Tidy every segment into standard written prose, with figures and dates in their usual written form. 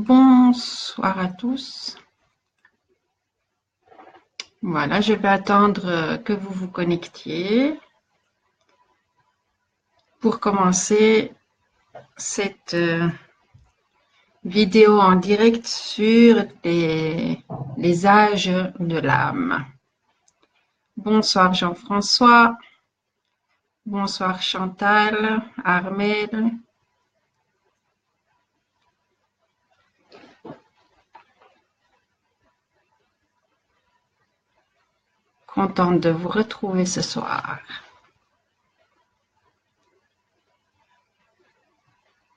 Bonsoir à tous. Voilà, je vais attendre que vous vous connectiez pour commencer cette vidéo en direct sur les âges de l'âme. Bonsoir Jean-François. Bonsoir Chantal, Armel. Contente de vous retrouver ce soir.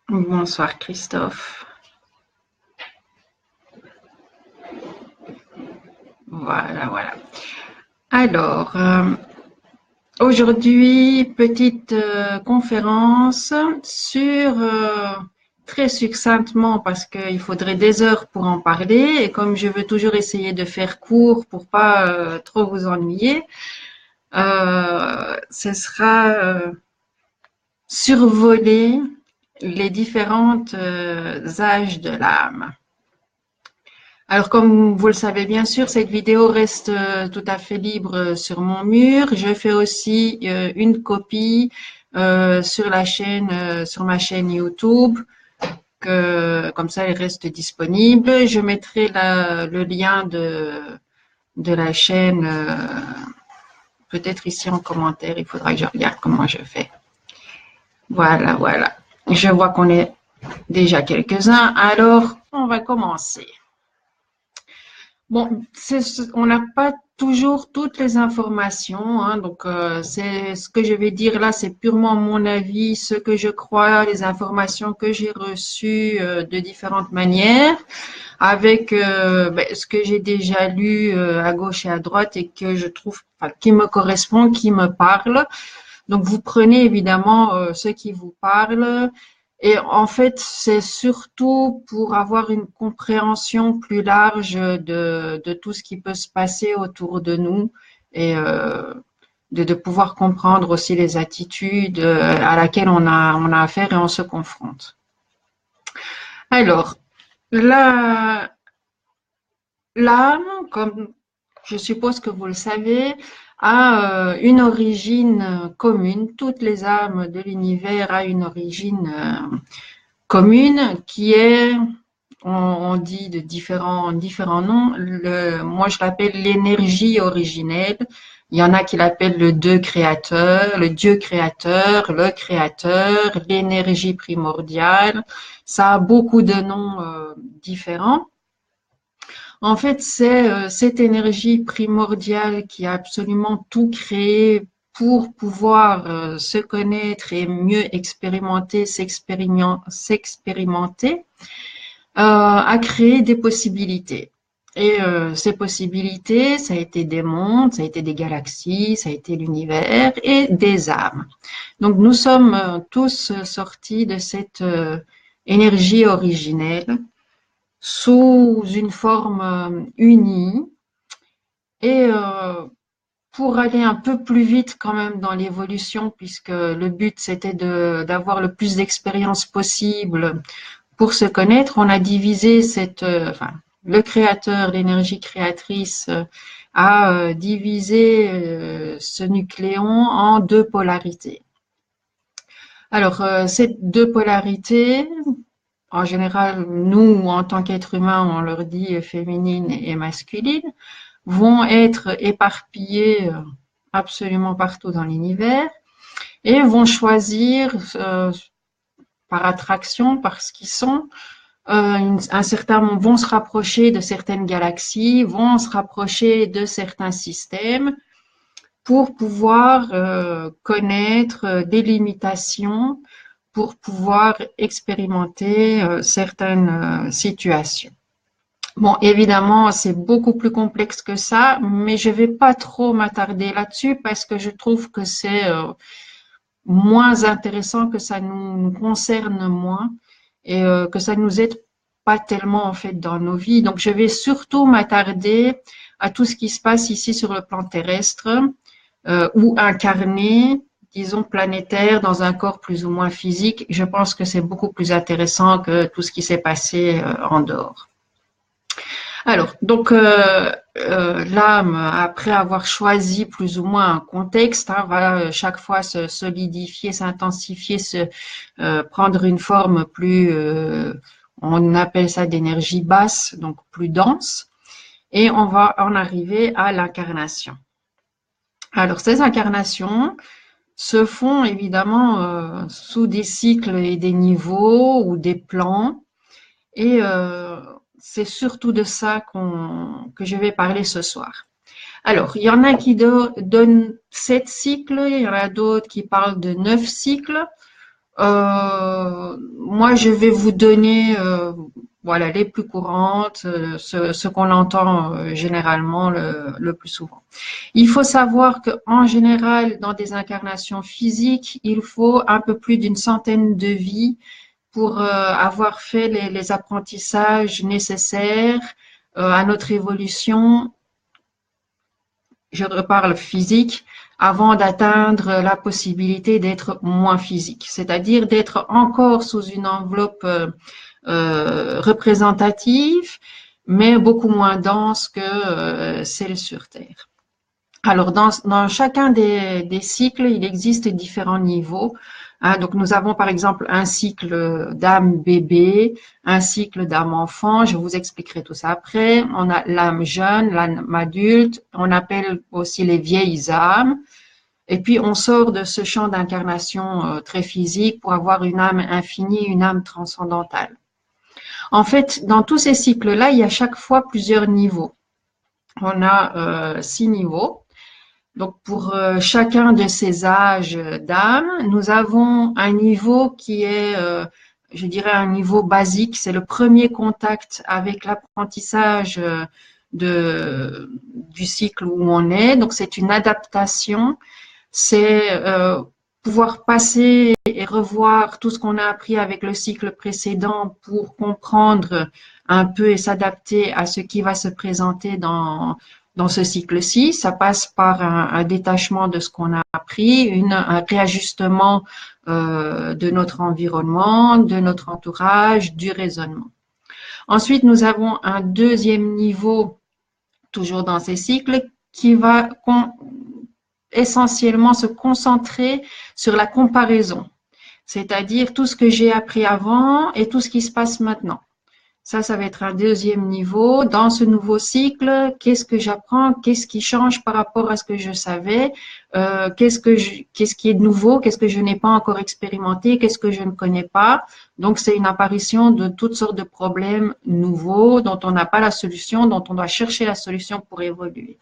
Bonsoir Christophe. Voilà. Alors, aujourd'hui, petite conférence sur, très succinctement, parce qu'il faudrait des heures pour en parler, et comme je veux toujours essayer de faire court pour pas trop vous ennuyer, ce sera survoler les différentes âges de l'âme. Alors, comme vous le savez bien sûr, cette vidéo reste tout à fait libre sur mon mur. Je fais aussi une copie sur ma chaîne YouTube, comme ça elle reste disponible. Je mettrai le lien de la chaîne peut-être ici en commentaire. Il faudra que je regarde comment je fais. Voilà. Je vois qu'on est déjà quelques-uns. Alors, on va commencer. Bon, on n'a pas toujours toutes les informations, hein, donc c'est ce que je vais dire là, c'est purement mon avis, ce que je crois, les informations que j'ai reçues de différentes manières, avec ce que j'ai déjà lu à gauche et à droite et que je trouve qui me correspond, qui me parle. Donc vous prenez évidemment ce qui vous parle. Et en fait, c'est surtout pour avoir une compréhension plus large de tout ce qui peut se passer autour de nous et de pouvoir comprendre aussi les attitudes à laquelle on a affaire et on se confronte. Alors, l'âme, comme je suppose que vous le savez, a une origine commune. Toutes les âmes de l'univers ont une origine commune qui est, on dit de différents noms. Moi, je l'appelle l'énergie originelle. Il y en a qui l'appellent le Dieu créateur, le créateur, l'énergie primordiale. Ça a beaucoup de noms différents. En fait, c'est cette énergie primordiale qui a absolument tout créé pour pouvoir se connaître et mieux expérimenter, s'expérimenter, a créé des possibilités. Et ces possibilités, ça a été des mondes, ça a été des galaxies, ça a été l'univers et des âmes. Donc nous sommes tous sortis de cette énergie originelle sous une forme unie et pour aller un peu plus vite quand même dans l'évolution, puisque le but c'était d'avoir le plus d'expérience possible pour se connaître, on a divisé le créateur, l'énergie créatrice a divisé ce nucléon en deux polarités. Alors ces deux polarités, en général, nous, en tant qu'êtres humains, on leur dit féminine et masculine, vont être éparpillées absolument partout dans l'univers et vont choisir par attraction, parce qu'ils sont vont se rapprocher de certaines galaxies, vont se rapprocher de certains systèmes pour pouvoir connaître des limitations, pour pouvoir expérimenter certaines situations. Bon, évidemment, c'est beaucoup plus complexe que ça, mais je vais pas trop m'attarder là-dessus parce que je trouve que c'est moins intéressant, que ça nous concerne moins et que ça nous aide pas tellement en fait dans nos vies. Donc, je vais surtout m'attarder à tout ce qui se passe ici sur le plan terrestre ou incarné disons, planétaire dans un corps plus ou moins physique. Je pense que c'est beaucoup plus intéressant que tout ce qui s'est passé en dehors. Alors, donc, l'âme, après avoir choisi plus ou moins un contexte, hein, va chaque fois se solidifier, s'intensifier, prendre une forme plus, on appelle ça d'énergie basse, donc plus dense, et on va en arriver à l'incarnation. Alors, ces incarnations se font évidemment sous des cycles et des niveaux ou des plans, et c'est surtout de ça que je vais parler ce soir. Alors, il y en a qui donnent 7 cycles, il y en a d'autres qui parlent de 9 cycles. Moi, je vais vous donner voilà, les plus courantes, ce qu'on entend généralement le plus souvent. Il faut savoir qu'en général, dans des incarnations physiques, il faut un peu plus d'une centaine de vies pour avoir fait les apprentissages nécessaires à notre évolution, je reparle physique, avant d'atteindre la possibilité d'être moins physique, c'est-à-dire d'être encore sous une enveloppe représentative, mais beaucoup moins dense que celle sur Terre. Alors, dans chacun des cycles, il existe différents niveaux. Hein, donc, nous avons par exemple un cycle d'âme bébé, un cycle d'âme enfant. Je vous expliquerai tout ça après. On a l'âme jeune, l'âme adulte. On appelle aussi les vieilles âmes. Et puis, on sort de ce champ d'incarnation très physique pour avoir une âme infinie, une âme transcendantale. En fait, dans tous ces cycles-là, il y a chaque fois plusieurs niveaux. On a 6 niveaux. Donc, pour chacun de ces âges d'âme, nous avons un niveau qui est, je dirais, un niveau basique. C'est le premier contact avec l'apprentissage du cycle où on est. Donc, c'est une adaptation. C'est pouvoir passer et revoir tout ce qu'on a appris avec le cycle précédent pour comprendre un peu et s'adapter à ce qui va se présenter dans ce cycle-ci. Ça passe par un détachement de ce qu'on a appris, un réajustement de notre environnement, de notre entourage, du raisonnement. Ensuite, nous avons un deuxième niveau, toujours dans ces cycles, qui va essentiellement se concentrer sur la comparaison, c'est-à-dire tout ce que j'ai appris avant et tout ce qui se passe maintenant. Ça va être un deuxième niveau. Dans ce nouveau cycle, qu'est-ce que j'apprends? Qu'est-ce qui change par rapport à ce que je savais? Qu'est-ce qui est de nouveau? Qu'est-ce que je n'ai pas encore expérimenté? Qu'est-ce que je ne connais pas? Donc, c'est une apparition de toutes sortes de problèmes nouveaux dont on n'a pas la solution, dont on doit chercher la solution pour évoluer.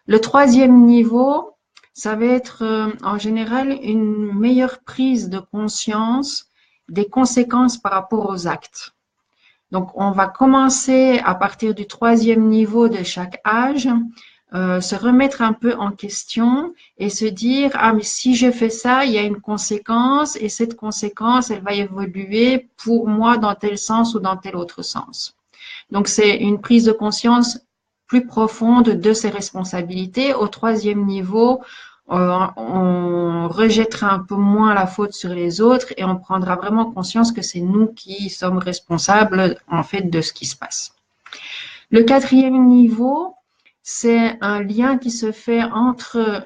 Le troisième niveau, ça va être en général une meilleure prise de conscience des conséquences par rapport aux actes. Donc, on va commencer à partir du troisième niveau de chaque âge, se remettre un peu en question et se dire, ah, mais si je fais ça, il y a une conséquence et cette conséquence, elle va évoluer pour moi dans tel sens ou dans tel autre sens. Donc, c'est une prise de conscience plus profonde de ses responsabilités. Au troisième niveau, on rejettera un peu moins la faute sur les autres et on prendra vraiment conscience que c'est nous qui sommes responsables en fait de ce qui se passe. Le quatrième niveau, c'est un lien qui se fait entre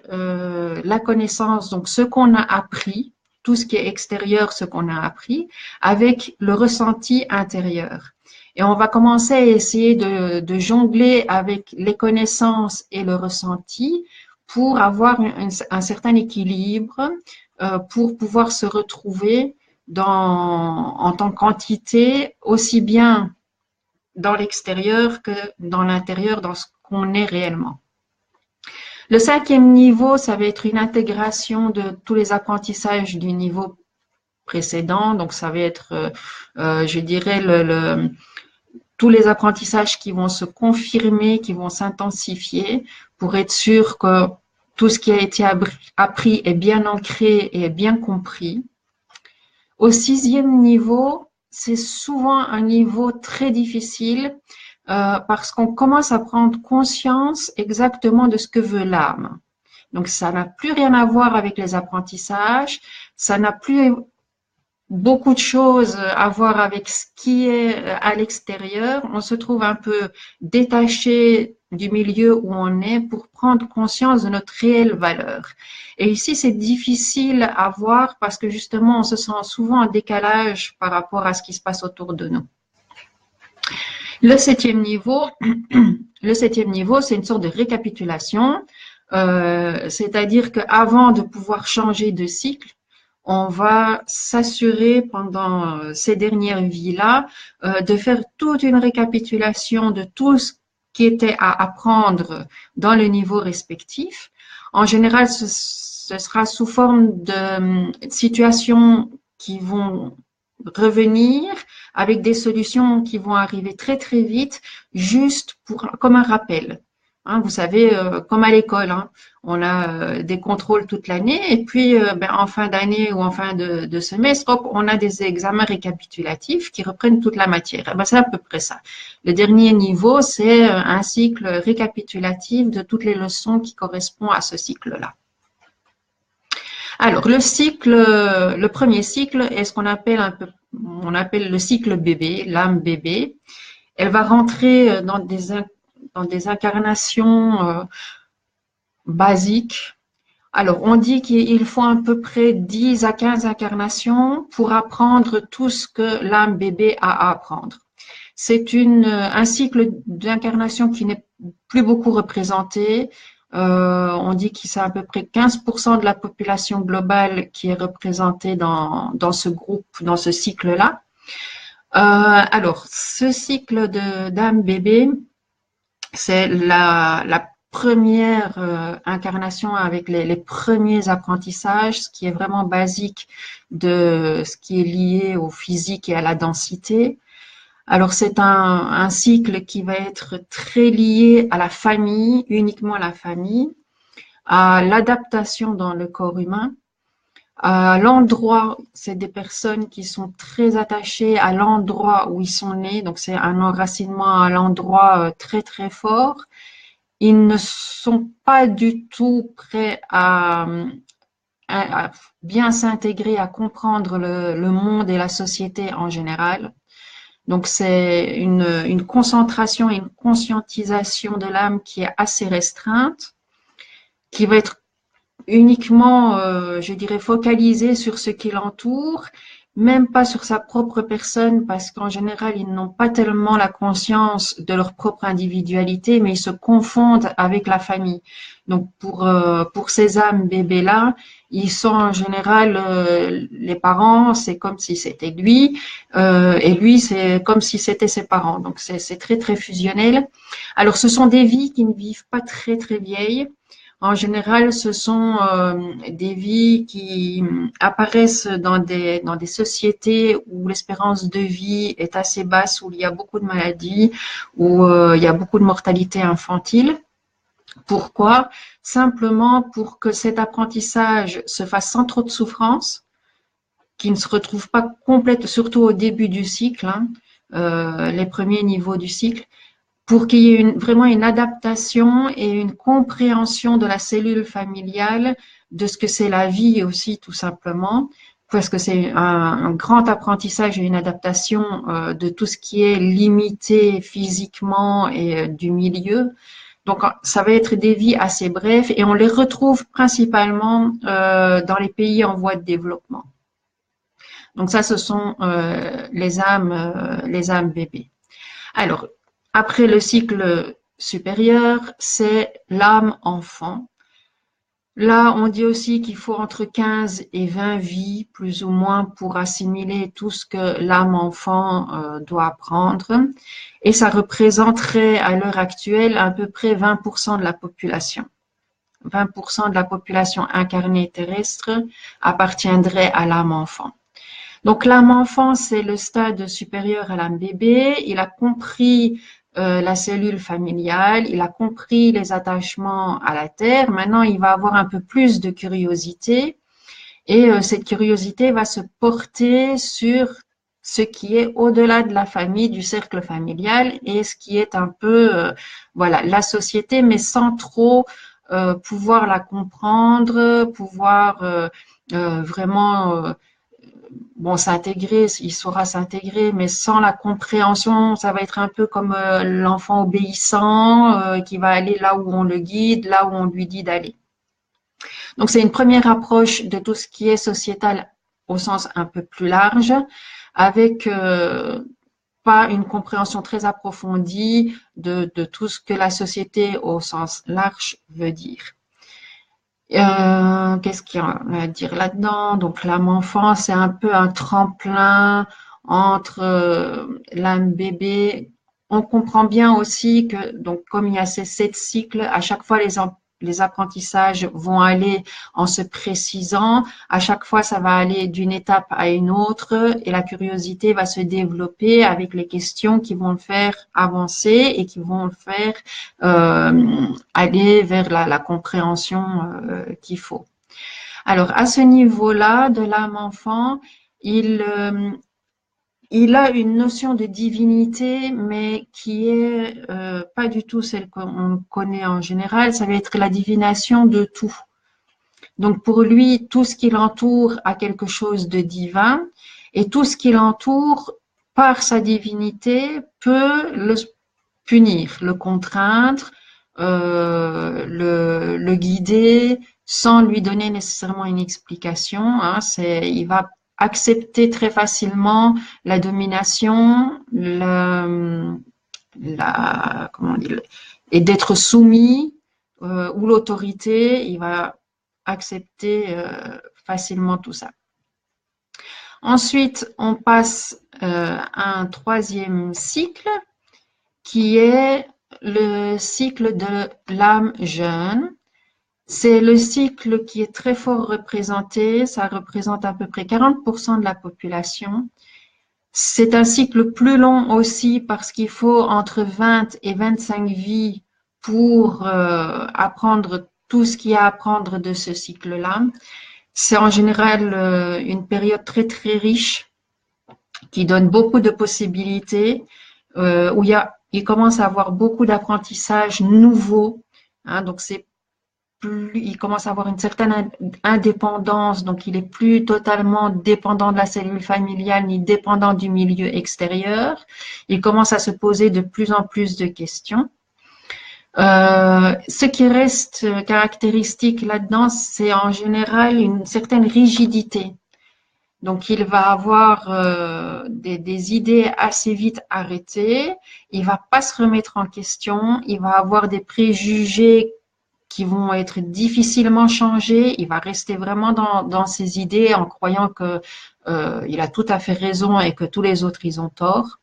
la connaissance, donc ce qu'on a appris, tout ce qui est extérieur, ce qu'on a appris, avec le ressenti intérieur. Et on va commencer à essayer de jongler avec les connaissances et le ressenti pour avoir un certain équilibre, pour pouvoir se retrouver en tant qu'entité, aussi bien dans l'extérieur que dans l'intérieur, dans ce qu'on est réellement. Le cinquième niveau, ça va être une intégration de tous les apprentissages du niveau précédent. Donc, ça va être, je dirais, tous les apprentissages qui vont se confirmer, qui vont s'intensifier pour être sûr que tout ce qui a été appris est bien ancré et est bien compris. Au sixième niveau, c'est souvent un niveau très difficile parce qu'on commence à prendre conscience exactement de ce que veut l'âme. Donc, ça n'a plus rien à voir avec les apprentissages, ça n'a plus beaucoup de choses à voir avec ce qui est à l'extérieur. On se trouve un peu détaché du milieu où on est pour prendre conscience de notre réelle valeur. Et ici, c'est difficile à voir parce que justement, on se sent souvent en décalage par rapport à ce qui se passe autour de nous. Le septième niveau, c'est une sorte de récapitulation, c'est-à-dire qu'avant de pouvoir changer de cycle, on va s'assurer pendant ces dernières vies-là de faire toute une récapitulation de tout ce qui était à apprendre dans le niveau respectif. En général, ce sera sous forme de situations qui vont revenir avec des solutions qui vont arriver très très vite, juste comme un rappel. Hein, vous savez, comme à l'école, hein, on a des contrôles toute l'année et puis en fin d'année ou en fin de semestre, hop, on a des examens récapitulatifs qui reprennent toute la matière. Eh ben, c'est à peu près ça. Le dernier niveau, c'est un cycle récapitulatif de toutes les leçons qui correspondent à ce cycle-là. Alors, le premier cycle est ce qu'on appelle on appelle le cycle bébé, l'âme bébé. Elle va rentrer dans des incarnations basiques. Alors, on dit qu'il faut à peu près 10 à 15 incarnations pour apprendre tout ce que l'âme bébé a à apprendre. C'est un cycle d'incarnation qui n'est plus beaucoup représenté. On dit que c'est à peu près 15% de la population globale qui est représentée dans ce groupe, dans ce cycle-là. Alors, ce cycle d'âme bébé, c'est la première incarnation avec les premiers apprentissages, ce qui est vraiment basique de ce qui est lié au physique et à la densité. Alors, c'est un cycle qui va être très lié à la famille, uniquement à la famille, à l'adaptation dans le corps humain, à l'endroit, c'est des personnes qui sont très attachées à l'endroit où ils sont nés, donc c'est un enracinement à l'endroit très très fort. Ils ne sont pas du tout prêts à bien s'intégrer, à comprendre le monde et la société en général. Donc, c'est une concentration et une conscientisation de l'âme qui est assez restreinte, qui va être uniquement, je dirais, focalisée sur ce qui l'entoure, même pas sur sa propre personne, parce qu'en général, ils n'ont pas tellement la conscience de leur propre individualité, mais ils se confondent avec la famille. Donc, pour ces âmes bébés-là, ils sont en général, les parents, c'est comme si c'était lui, et lui, c'est comme si c'était ses parents. Donc, c'est très, très fusionnel. Alors, ce sont des vies qui ne vivent pas très, très vieilles. En général, ce sont des vies qui apparaissent dans des sociétés où l'espérance de vie est assez basse, où il y a beaucoup de maladies, où il y a beaucoup de mortalité infantile. Pourquoi? Simplement pour que cet apprentissage se fasse sans trop de souffrance, qu'il ne se retrouve pas complète, surtout au début du cycle, hein, les premiers niveaux du cycle, pour qu'il y ait vraiment une adaptation et une compréhension de la cellule familiale, de ce que c'est la vie aussi, tout simplement, parce que c'est un grand apprentissage et une adaptation de tout ce qui est limité physiquement et du milieu. Donc, ça va être des vies assez brèves et on les retrouve principalement dans les pays en voie de développement. Donc, ça, ce sont les âmes bébés. Alors, après le cycle supérieur, c'est l'âme enfant. Là, on dit aussi qu'il faut entre 15 et 20 vies, plus ou moins, pour assimiler tout ce que l'âme enfant doit apprendre. Et ça représenterait à l'heure actuelle à peu près 20% de la population. 20% de la population incarnée terrestre appartiendrait à l'âme enfant. Donc l'âme enfant, c'est le stade supérieur à l'âme bébé. Il a compris la cellule familiale, il a compris les attachements à la terre. Maintenant, il va avoir un peu plus de curiosité et cette curiosité va se porter sur ce qui est au-delà de la famille, du cercle familial et ce qui est un peu, voilà, la société, mais sans trop pouvoir la comprendre, pouvoir vraiment bon, s'intégrer, il saura s'intégrer, mais sans la compréhension, ça va être un peu comme l'enfant obéissant qui va aller là où on le guide, là où on lui dit d'aller. Donc, c'est une première approche de tout ce qui est sociétal au sens un peu plus large, avec pas une compréhension très approfondie de tout ce que la société au sens large veut dire. Qu'est-ce qu'il y a à dire là-dedans? Donc, l'âme enfant, c'est un peu un tremplin entre l'âme bébé. On comprend bien aussi que, donc, comme il y a ces 7 cycles, à chaque fois, les apprentissages vont aller en se précisant. À chaque fois, ça va aller d'une étape à une autre et la curiosité va se développer avec les questions qui vont le faire avancer et qui vont le faire aller vers la compréhension qu'il faut. Alors, à ce niveau-là de l'âme enfant, il a une notion de divinité, mais qui est pas du tout celle qu'on connaît en général. Ça va être la divination de tout. Donc, pour lui, tout ce qui l'entoure a quelque chose de divin, et tout ce qui l'entoure, par sa divinité, peut le punir, le contraindre, le guider sans lui donner nécessairement une explication. Hein. Il va accepter très facilement la domination, comment dire, et d'être soumis ou l'autorité. Il va accepter facilement tout ça. Ensuite, on passe à un troisième cycle qui est le cycle de l'âme jeune. C'est le cycle qui est très fort représenté, ça représente à peu près 40% de la population. C'est un cycle plus long aussi parce qu'il faut entre 20 et 25 vies pour apprendre tout ce qu'il y a à apprendre de ce cycle-là. C'est en général une période très très riche qui donne beaucoup de possibilités, où il commence à avoir beaucoup d'apprentissages nouveaux. Hein, donc il commence à avoir une certaine indépendance, donc il est plus totalement dépendant de la cellule familiale ni dépendant du milieu extérieur. Il commence à se poser de plus en plus de questions. Ce qui reste caractéristique là-dedans, c'est en général une certaine rigidité. Donc, il va avoir des idées assez vite arrêtées. Il va pas se remettre en question. Il va avoir des préjugés qui vont être difficilement changés. Il va rester vraiment dans ses idées en croyant que il a tout à fait raison et que tous les autres ils ont tort.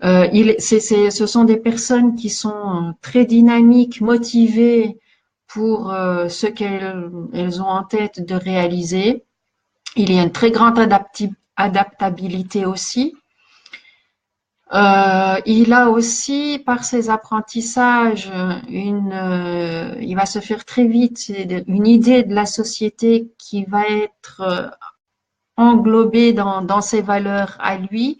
Ce sont des personnes qui sont très dynamiques, motivées pour ce qu'elles ont en tête de réaliser. Il y a une très grande adaptabilité aussi. Il a aussi, par ses apprentissages, il va se faire très vite une idée de la société qui va être englobée dans ses valeurs à lui,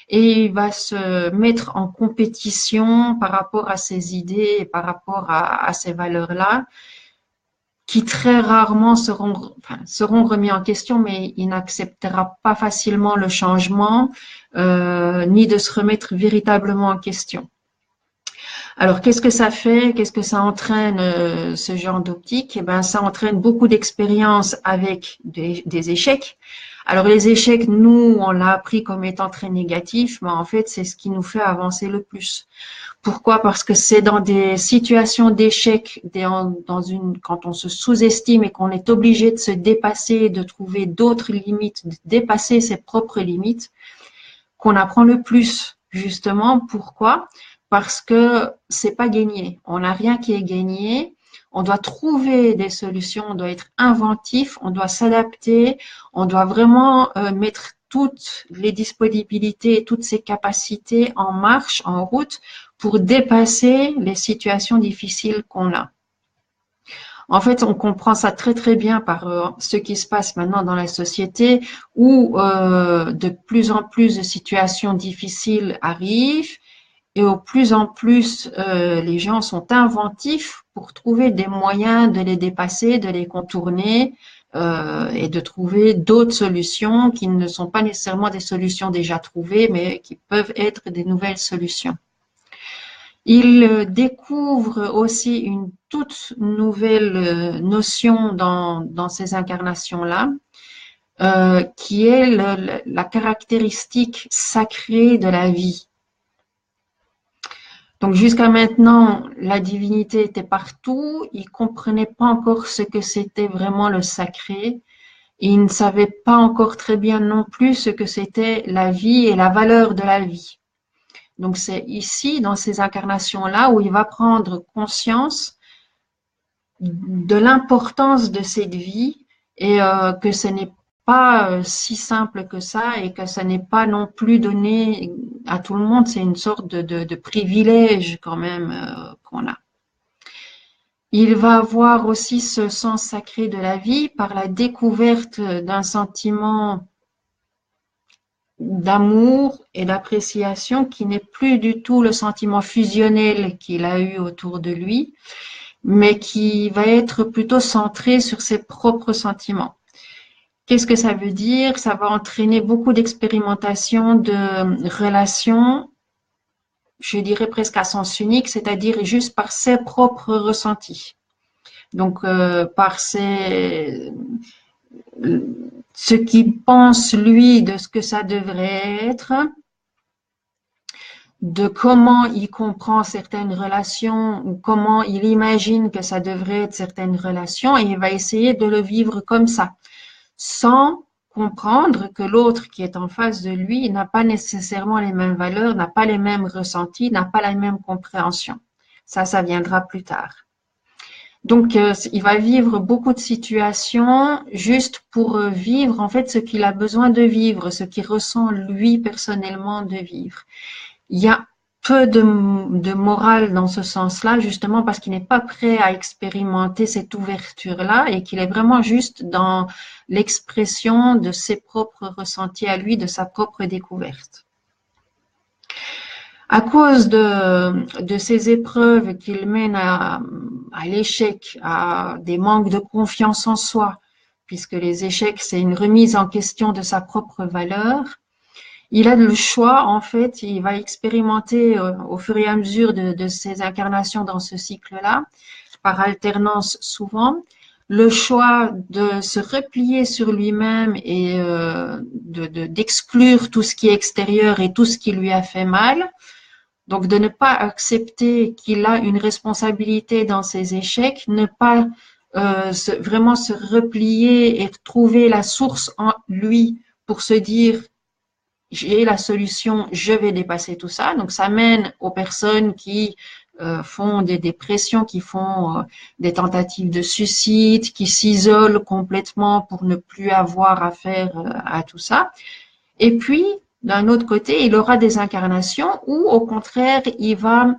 et il va se mettre en compétition par rapport à ses idées et par rapport à ces valeurs-là, qui très rarement seront remis en question, mais il n'acceptera pas facilement le changement, ni de se remettre véritablement en question. Alors, qu'est-ce que ça fait? Qu'est-ce que ça entraîne, ce genre d'optique? Eh ben, ça entraîne beaucoup d'expériences avec des échecs. Alors, les échecs, nous, on l'a appris comme étant très négatif, mais en fait, c'est ce qui nous fait avancer le plus. Pourquoi? Parce que c'est dans des situations d'échec, quand on se sous-estime et qu'on est obligé de se dépasser, de trouver d'autres limites, de dépasser ses propres limites, qu'on apprend le plus, justement. Pourquoi? Parce que c'est pas gagné. On n'a rien qui est gagné. On doit trouver des solutions, on doit être inventif, on doit s'adapter, on doit vraiment mettre toutes les disponibilités, toutes ses capacités en marche, en route, pour dépasser les situations difficiles qu'on a. En fait, on comprend ça très très bien par ce qui se passe maintenant dans la société, où de plus en plus de situations difficiles arrivent, et au plus en plus, les gens sont inventifs pour trouver des moyens de les dépasser, de les contourner et de trouver d'autres solutions qui ne sont pas nécessairement des solutions déjà trouvées, mais qui peuvent être des nouvelles solutions. Il découvre aussi une toute nouvelle notion dans ces incarnations-là, qui est la caractéristique sacrée de la vie. Donc jusqu'à maintenant, la divinité était partout, il ne comprenait pas encore ce que c'était vraiment le sacré, il ne savait pas encore très bien non plus ce que c'était la vie et la valeur de la vie. Donc c'est ici, dans ces incarnations-là, où il va prendre conscience de l'importance de cette vie et que ce n'est pas si simple que ça et que ça n'est pas non plus donné à tout le monde. C'est une sorte de privilège quand même qu'on a. Il va avoir aussi ce sens sacré de la vie par la découverte d'un sentiment d'amour et d'appréciation qui n'est plus du tout le sentiment fusionnel qu'il a eu autour de lui, mais qui va être plutôt centré sur ses propres sentiments. Qu'est-ce que ça veut dire? Ça va entraîner beaucoup d'expérimentation de relations, je dirais presque à sens unique, c'est-à-dire juste par ses propres ressentis. Donc, par ce qu'il pense, lui, de ce que ça devrait être, de comment il comprend certaines relations ou comment il imagine que ça devrait être certaines relations et il va essayer de le vivre comme ça, sans comprendre que l'autre qui est en face de lui n'a pas nécessairement les mêmes valeurs, n'a pas les mêmes ressentis, n'a pas la même compréhension. Ça viendra plus tard. Donc, il va vivre beaucoup de situations juste pour vivre en fait ce qu'il a besoin de vivre, ce qu'il ressent lui personnellement de vivre. Il y a peu de morale dans ce sens-là, justement parce qu'il n'est pas prêt à expérimenter cette ouverture-là et qu'il est vraiment juste dans l'expression de ses propres ressentis à lui, de sa propre découverte. À cause de ces épreuves qu'il mène à l'échec, à des manques de confiance en soi, puisque les échecs, c'est une remise en question de sa propre valeur, il a le choix, en fait, il va expérimenter au fur et à mesure de ses incarnations dans ce cycle-là, par alternance souvent, le choix de se replier sur lui-même et d'exclure tout ce qui est extérieur et tout ce qui lui a fait mal. Donc, de ne pas accepter qu'il a une responsabilité dans ses échecs, ne pas vraiment se replier et trouver la source en lui pour se dire j'ai la solution, je vais dépasser tout ça. Donc, ça mène aux personnes qui font des dépressions, qui font des tentatives de suicide, qui s'isolent complètement pour ne plus avoir affaire à tout ça. Et puis, d'un autre côté, il aura des incarnations où, au contraire, il va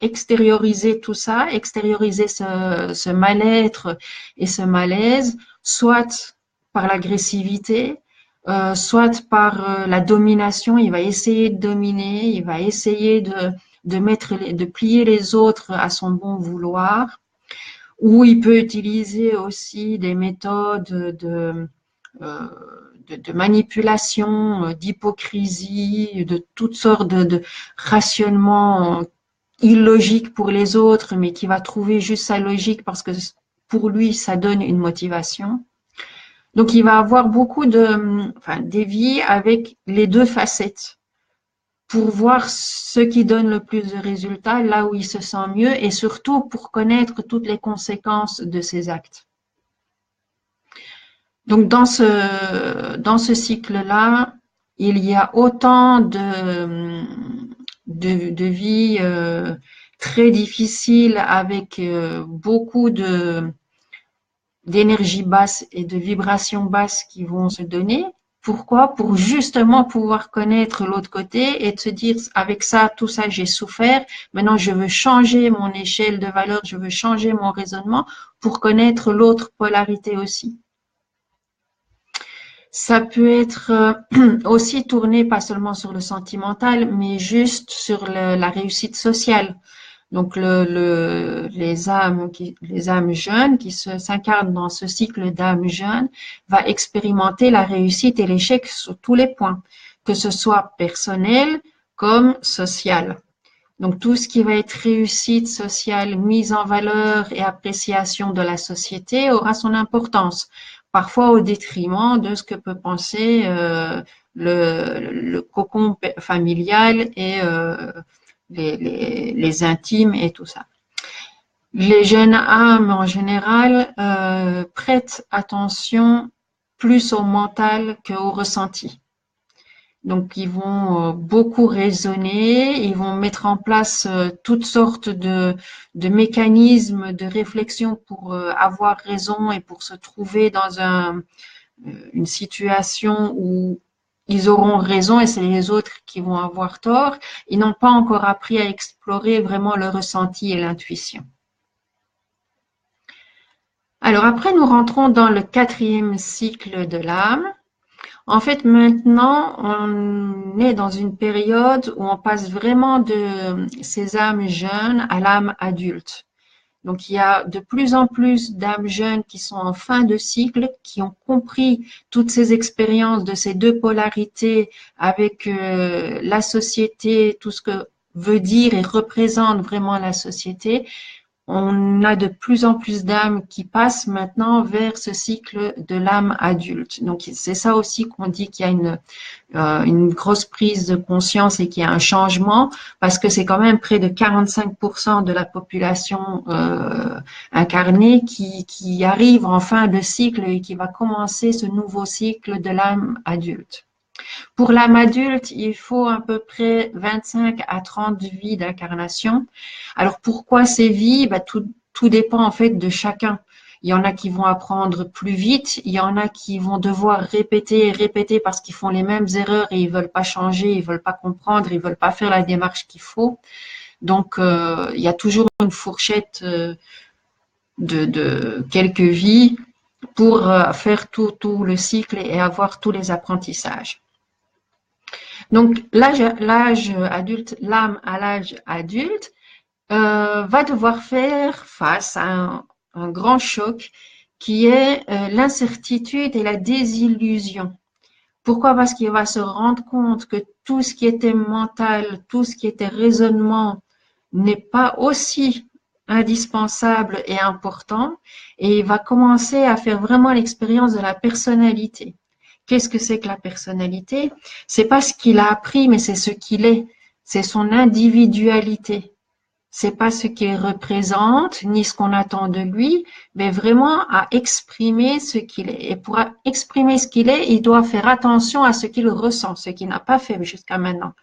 extérioriser tout ça, extérioriser ce mal-être et ce malaise, soit par l'agressivité, soit par la domination. Il va essayer de dominer, il va essayer de plier les autres à son bon vouloir, ou il peut utiliser aussi des méthodes de manipulation, d'hypocrisie, de toutes sortes de rationnements illogiques pour les autres, mais qui va trouver juste sa logique parce que pour lui, ça donne une motivation. Donc, il va avoir beaucoup des vies avec les deux facettes pour voir ce qui donne le plus de résultats, là où il se sent mieux, et surtout pour connaître toutes les conséquences de ses actes. Donc, dans ce cycle-là, il y a autant de vies très difficiles avec beaucoup d'énergie basse et de vibrations basses qui vont se donner. Pourquoi? Pour justement pouvoir connaître l'autre côté et de se dire, avec ça, tout ça, j'ai souffert. Maintenant, je veux changer mon échelle de valeur, je veux changer mon raisonnement pour connaître l'autre polarité aussi. Ça peut être aussi tourné pas seulement sur le sentimental, mais juste sur la réussite sociale. Donc les âmes jeunes qui s'incarnent dans ce cycle d'âmes jeunes va expérimenter la réussite et l'échec sur tous les points, que ce soit personnel comme social. Donc tout ce qui va être réussite sociale, mise en valeur et appréciation de la société aura son importance, parfois au détriment de ce que peut penser le cocon familial et les intimes et tout ça. Les jeunes âmes en général prêtent attention plus au mental qu'au ressenti. Donc, ils vont beaucoup raisonner, ils vont mettre en place toutes sortes de mécanismes de réflexion pour avoir raison et pour se trouver dans une situation où ils auront raison et c'est les autres qui vont avoir tort. Ils n'ont pas encore appris à explorer vraiment le ressenti et l'intuition. Alors après, nous rentrons dans le 4e cycle de l'âme. En fait, maintenant, on est dans une période où on passe vraiment de ces âmes jeunes à l'âme adulte. Donc, il y a de plus en plus d'âmes jeunes qui sont en fin de cycle, qui ont compris toutes ces expériences de ces deux polarités avec la société, tout ce que veut dire et représente vraiment la société. On a de plus en plus d'âmes qui passent maintenant vers ce cycle de l'âme adulte. Donc, c'est ça aussi qu'on dit qu'il y a une grosse prise de conscience et qu'il y a un changement parce que c'est quand même près de 45% de la population incarnée qui arrive en fin de cycle et qui va commencer ce nouveau cycle de l'âme adulte. Pour l'âme adulte, il faut à peu près 25 à 30 vies d'incarnation. Alors pourquoi ces vies? Tout dépend en fait de chacun. Il y en a qui vont apprendre plus vite, il y en a qui vont devoir répéter et répéter parce qu'ils font les mêmes erreurs et ils veulent pas changer, ils veulent pas comprendre, ils veulent pas faire la démarche qu'il faut. Donc il y a toujours une fourchette de quelques vies pour faire tout le cycle et avoir tous les apprentissages. Donc, l'âge adulte, l'âme à l'âge adulte, va devoir faire face à un grand choc qui est l'incertitude et la désillusion. Pourquoi? Parce qu'il va se rendre compte que tout ce qui était mental, tout ce qui était raisonnement n'est pas aussi indispensable et important et il va commencer à faire vraiment l'expérience de la personnalité. Qu'est-ce que c'est que la personnalité? C'est pas ce qu'il a appris, mais c'est ce qu'il est. C'est son individualité. C'est pas ce qu'il représente, ni ce qu'on attend de lui, mais vraiment à exprimer ce qu'il est. Et pour exprimer ce qu'il est, il doit faire attention à ce qu'il ressent, ce qu'il n'a pas fait jusqu'à maintenant.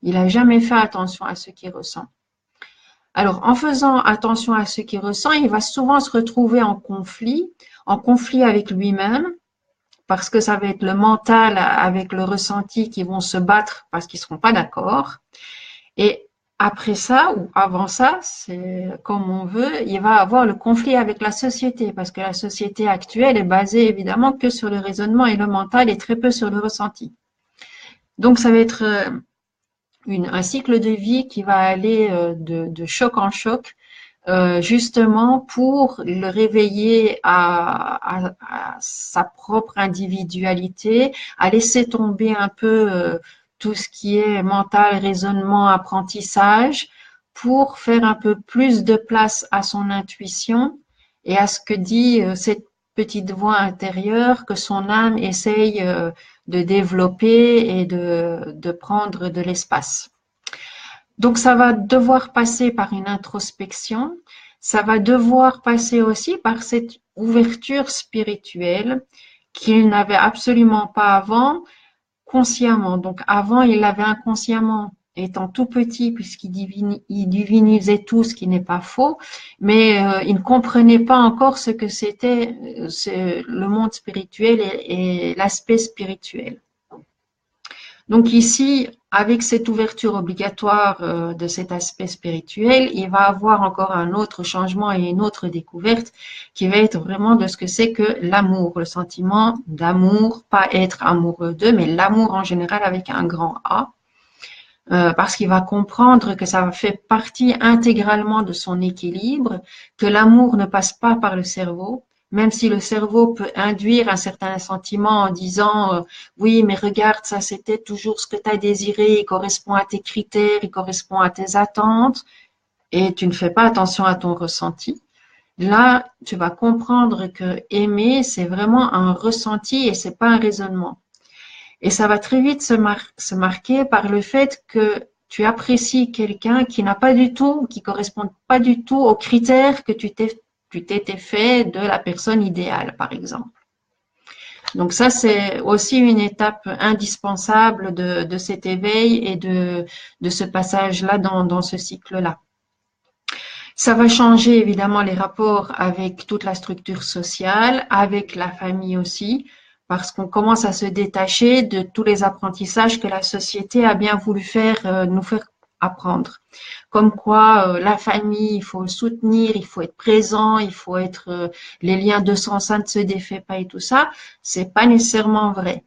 Il n'a jamais fait attention à ce qu'il ressent. Alors, en faisant attention à ce qu'il ressent, il va souvent se retrouver en conflit avec lui-même, parce que ça va être le mental avec le ressenti qui vont se battre parce qu'ils ne seront pas d'accord. Et après ça, ou avant ça, c'est comme on veut, il va avoir le conflit avec la société, parce que la société actuelle est basée évidemment que sur le raisonnement et le mental et très peu sur le ressenti. Donc, ça va être un cycle de vie qui va aller de choc en choc, justement pour le réveiller à sa propre individualité, à laisser tomber un peu tout ce qui est mental, raisonnement, apprentissage, pour faire un peu plus de place à son intuition et à ce que dit cette petite voix intérieure que son âme essaye de développer et de prendre de l'espace. Donc, ça va devoir passer par une introspection, ça va devoir passer aussi par cette ouverture spirituelle qu'il n'avait absolument pas avant, consciemment. Donc, avant, il l'avait inconsciemment, étant tout petit, puisqu'il divinisait tout, ce qui n'est pas faux, mais il ne comprenait pas encore ce que c'était le monde spirituel et l'aspect spirituel. Donc ici, avec cette ouverture obligatoire de cet aspect spirituel, il va avoir encore un autre changement et une autre découverte qui va être vraiment de ce que c'est que l'amour, le sentiment d'amour, pas être amoureux d'eux, mais l'amour en général avec un grand A, parce qu'il va comprendre que ça fait partie intégralement de son équilibre, que l'amour ne passe pas par le cerveau, même si le cerveau peut induire un certain sentiment en disant oui, mais regarde, ça c'était toujours ce que tu as désiré, il correspond à tes critères, il correspond à tes attentes, et tu ne fais pas attention à ton ressenti. Là, tu vas comprendre que aimer, c'est vraiment un ressenti et c'est pas un raisonnement. Et ça va très vite se marquer par le fait que tu apprécies quelqu'un qui n'a pas du tout, qui correspond pas du tout aux critères que tu t'étais fait de la personne idéale, par exemple. Donc ça, c'est aussi une étape indispensable de cet éveil et de ce passage-là dans ce cycle-là. Ça va changer évidemment les rapports avec toute la structure sociale, avec la famille aussi, parce qu'on commence à se détacher de tous les apprentissages que la société a bien voulu nous faire apprendre. Comme quoi, la famille, il faut soutenir, il faut être présent, il faut être, les liens de sang, ça ne se défait pas et tout ça. C'est pas nécessairement vrai.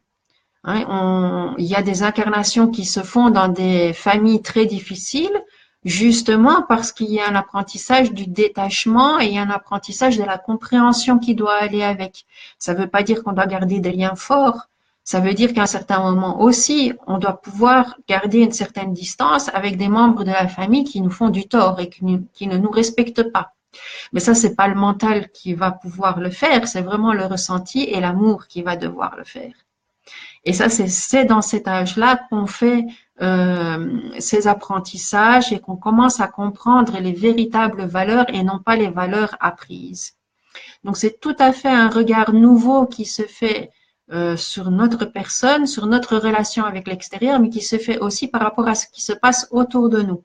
Hein, il y a des incarnations qui se font dans des familles très difficiles, justement parce qu'il y a un apprentissage du détachement et un apprentissage de la compréhension qui doit aller avec. Ça ne veut pas dire qu'on doit garder des liens forts. Ça veut dire qu'à un certain moment aussi, on doit pouvoir garder une certaine distance avec des membres de la famille qui nous font du tort et qui ne nous respectent pas. Mais ça, c'est pas le mental qui va pouvoir le faire, c'est vraiment le ressenti et l'amour qui va devoir le faire. Et ça, c'est dans cet âge-là qu'on fait ces apprentissages et qu'on commence à comprendre les véritables valeurs et non pas les valeurs apprises. Donc, c'est tout à fait un regard nouveau qui se fait sur notre personne, sur notre relation avec l'extérieur, mais qui se fait aussi par rapport à ce qui se passe autour de nous.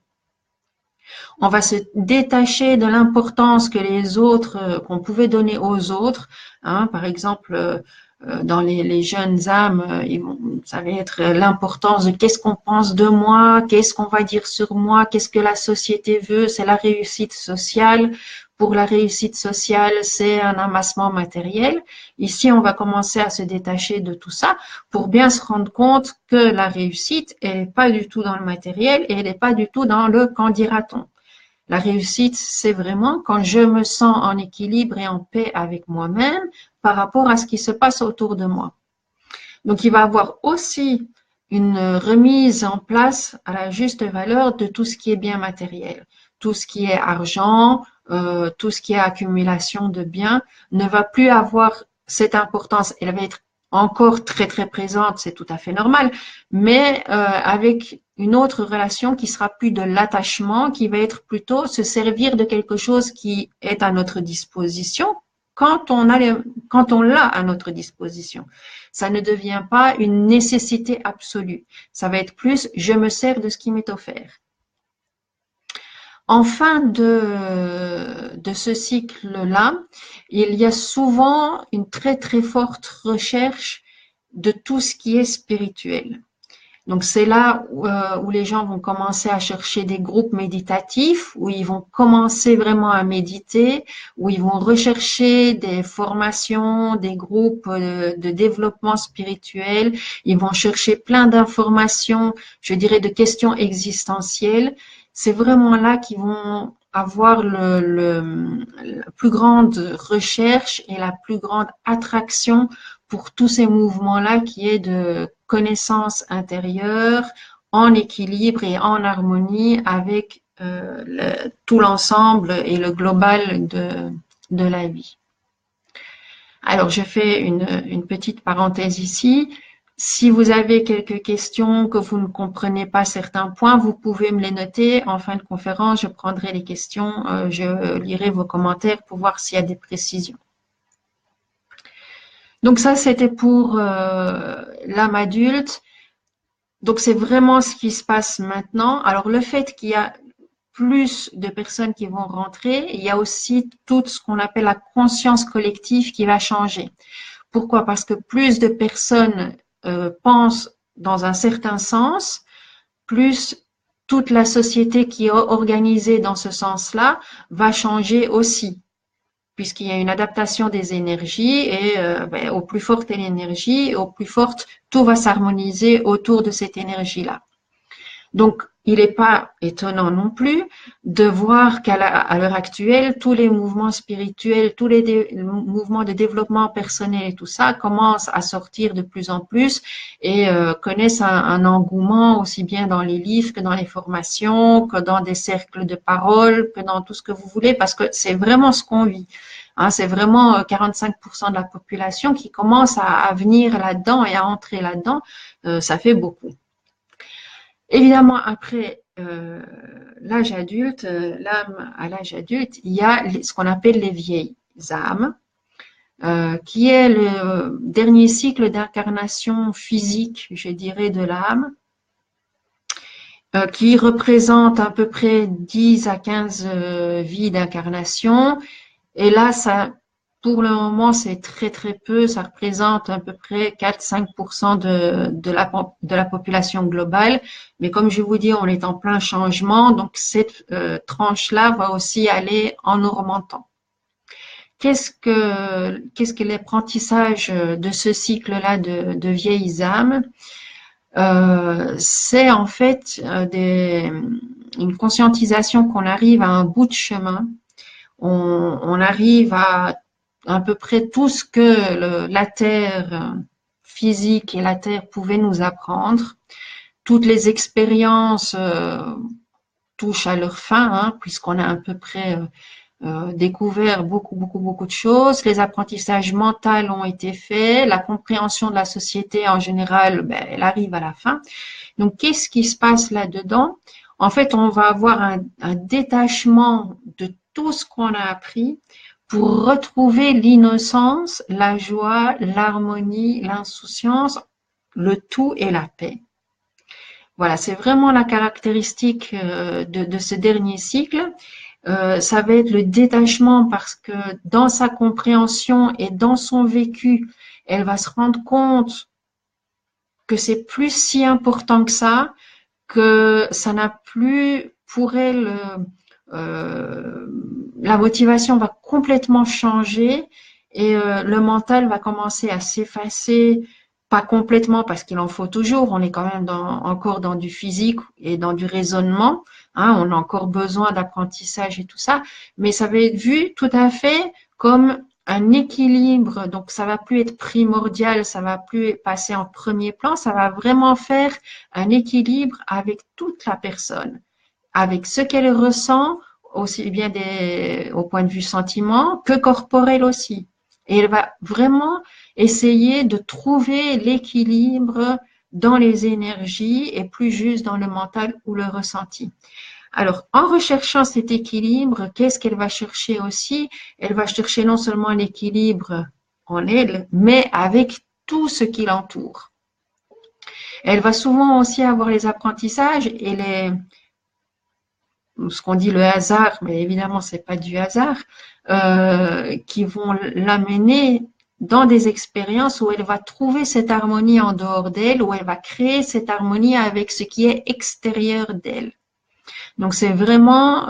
On va se détacher de l'importance que les autres, qu'on pouvait donner aux autres. Hein, par exemple, dans les jeunes âmes, ça va être l'importance de qu'est-ce qu'on pense de moi, qu'est-ce qu'on va dire sur moi, qu'est-ce que la société veut, c'est la réussite sociale. Pour la réussite sociale, c'est un amassement matériel. Ici, on va commencer à se détacher de tout ça pour bien se rendre compte que la réussite, elle n'est pas du tout dans le matériel et elle n'est pas du tout dans le qu'en dira-t-on. La réussite, c'est vraiment quand je me sens en équilibre et en paix avec moi-même par rapport à ce qui se passe autour de moi. Donc, il va y avoir aussi une remise en place à la juste valeur de tout ce qui est bien matériel. Tout ce qui est argent, tout ce qui est accumulation de biens ne va plus avoir cette importance. Elle va être encore très très présente, c'est tout à fait normal, mais avec une autre relation qui sera plus de l'attachement, qui va être plutôt se servir de quelque chose qui est à notre disposition quand on l'a à notre disposition. Ça ne devient pas une nécessité absolue. Ça va être plus je me sers de ce qui m'est offert. En fin de ce cycle-là, il y a souvent une très très forte recherche de tout ce qui est spirituel. Donc c'est là où les gens vont commencer à chercher des groupes méditatifs, où ils vont commencer vraiment à méditer, où ils vont rechercher des formations, des groupes de développement spirituel. Ils vont chercher plein d'informations, je dirais de questions existentielles. C'est vraiment là qu'ils vont avoir la plus grande recherche et la plus grande attraction pour tous ces mouvements-là qui est de connaissance intérieure en équilibre et en harmonie avec tout l'ensemble et le global de la vie. Alors, je fais une petite parenthèse ici. Si vous avez quelques questions, que vous ne comprenez pas certains points, vous pouvez me les noter. En fin de conférence, je prendrai les questions, je lirai vos commentaires pour voir s'il y a des précisions. Donc ça, c'était pour l'âme adulte. Donc c'est vraiment ce qui se passe maintenant. Alors le fait qu'il y a plus de personnes qui vont rentrer, il y a aussi tout ce qu'on appelle la conscience collective qui va changer. Pourquoi? Parce que plus de personnes pensent dans un certain sens, plus toute la société qui est organisée dans ce sens-là va changer aussi, puisqu'il y a une adaptation des énergies et au plus forte est l'énergie, au plus forte, tout va s'harmoniser autour de cette énergie-là. Donc, il n'est pas étonnant non plus de voir qu'à l'heure actuelle, tous les mouvements spirituels, tous les mouvements de développement personnel et tout ça commencent à sortir de plus en plus et connaissent un engouement aussi bien dans les livres que dans les formations, que dans des cercles de parole, que dans tout ce que vous voulez, parce que c'est vraiment ce qu'on vit. Hein, c'est vraiment 45% de la population qui commence à venir là-dedans et à entrer là-dedans. Ça fait beaucoup. Évidemment, après l'âge adulte, l'âme à l'âge adulte, il y a ce qu'on appelle les vieilles âmes, qui est le dernier cycle d'incarnation physique, je dirais, de l'âme, qui représente à peu près 10 à 15 vies d'incarnation. Et là, ça, pour le moment, c'est très très peu. Ça représente à peu près 4-5% de la population globale. Mais comme je vous dis, on est en plein changement. Donc, cette tranche-là va aussi aller en augmentant. Qu'est-ce que l'apprentissage de ce cycle-là de vieilles âmes? C'est en fait une conscientisation qu'on arrive à un bout de chemin. On arrive à peu près tout ce que la Terre physique et la Terre pouvaient nous apprendre. Toutes les expériences touchent à leur fin, hein, puisqu'on a à peu près découvert beaucoup de choses. Les apprentissages mentaux ont été faits. La compréhension de la société en général, ben, elle arrive à la fin. Donc, qu'est-ce qui se passe là-dedans? En fait, on va avoir un détachement de tout ce qu'on a appris pour retrouver l'innocence, la joie, l'harmonie, l'insouciance, le tout et la paix. Voilà, c'est vraiment la caractéristique de ce dernier cycle. Ça va être le détachement parce que dans sa compréhension et dans son vécu, elle va se rendre compte que c'est plus si important que ça n'a plus pour elle, la motivation va complètement changer et le mental va commencer à s'effacer, pas complètement parce qu'il en faut toujours, on est quand même encore dans du physique et dans du raisonnement, hein, on a encore besoin d'apprentissage et tout ça, mais ça va être vu tout à fait comme un équilibre, donc ça va plus être primordial, ça va plus passer en premier plan, ça va vraiment faire un équilibre avec toute la personne, avec ce qu'elle ressent, aussi bien au point de vue sentiment que corporel aussi. Et elle va vraiment essayer de trouver l'équilibre dans les énergies et plus juste dans le mental ou le ressenti. Alors, en recherchant cet équilibre, qu'est-ce qu'elle va chercher aussi? Elle va chercher non seulement l'équilibre en elle, mais avec tout ce qui l'entoure. Elle va souvent aussi avoir les apprentissages et ce qu'on dit le hasard, mais évidemment, c'est pas du hasard, qui vont l'amener dans des expériences où elle va trouver cette harmonie en dehors d'elle, où elle va créer cette harmonie avec ce qui est extérieur d'elle. Donc, c'est vraiment,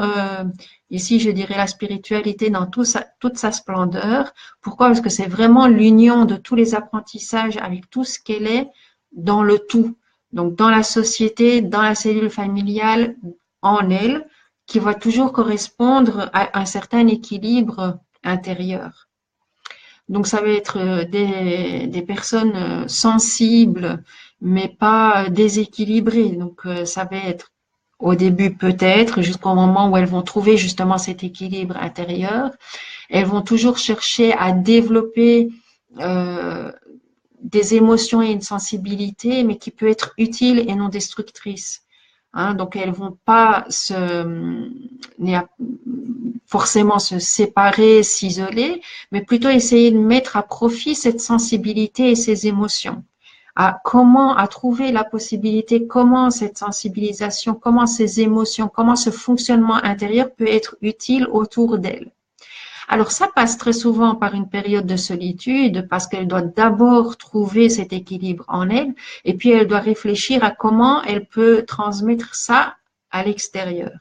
ici, je dirais la spiritualité dans toute sa splendeur. Pourquoi? Parce que c'est vraiment l'union de tous les apprentissages avec tout ce qu'elle est dans le tout. Donc, dans la société, dans la cellule familiale, en elle, qui va toujours correspondre à un certain équilibre intérieur. Donc, ça va être des personnes sensibles, mais pas déséquilibrées. Donc, ça va être au début peut-être, jusqu'au moment où elles vont trouver justement cet équilibre intérieur. Elles vont toujours chercher à développer des émotions et une sensibilité, mais qui peut être utile et non destructrice. Hein, donc elles vont pas forcément se séparer, s'isoler, mais plutôt essayer de mettre à profit cette sensibilité et ces émotions. À trouver la possibilité, comment cette sensibilisation, comment ces émotions, comment ce fonctionnement intérieur peut être utile autour d'elles. Alors ça passe très souvent par une période de solitude parce qu'elle doit d'abord trouver cet équilibre en elle et puis elle doit réfléchir à comment elle peut transmettre ça à l'extérieur.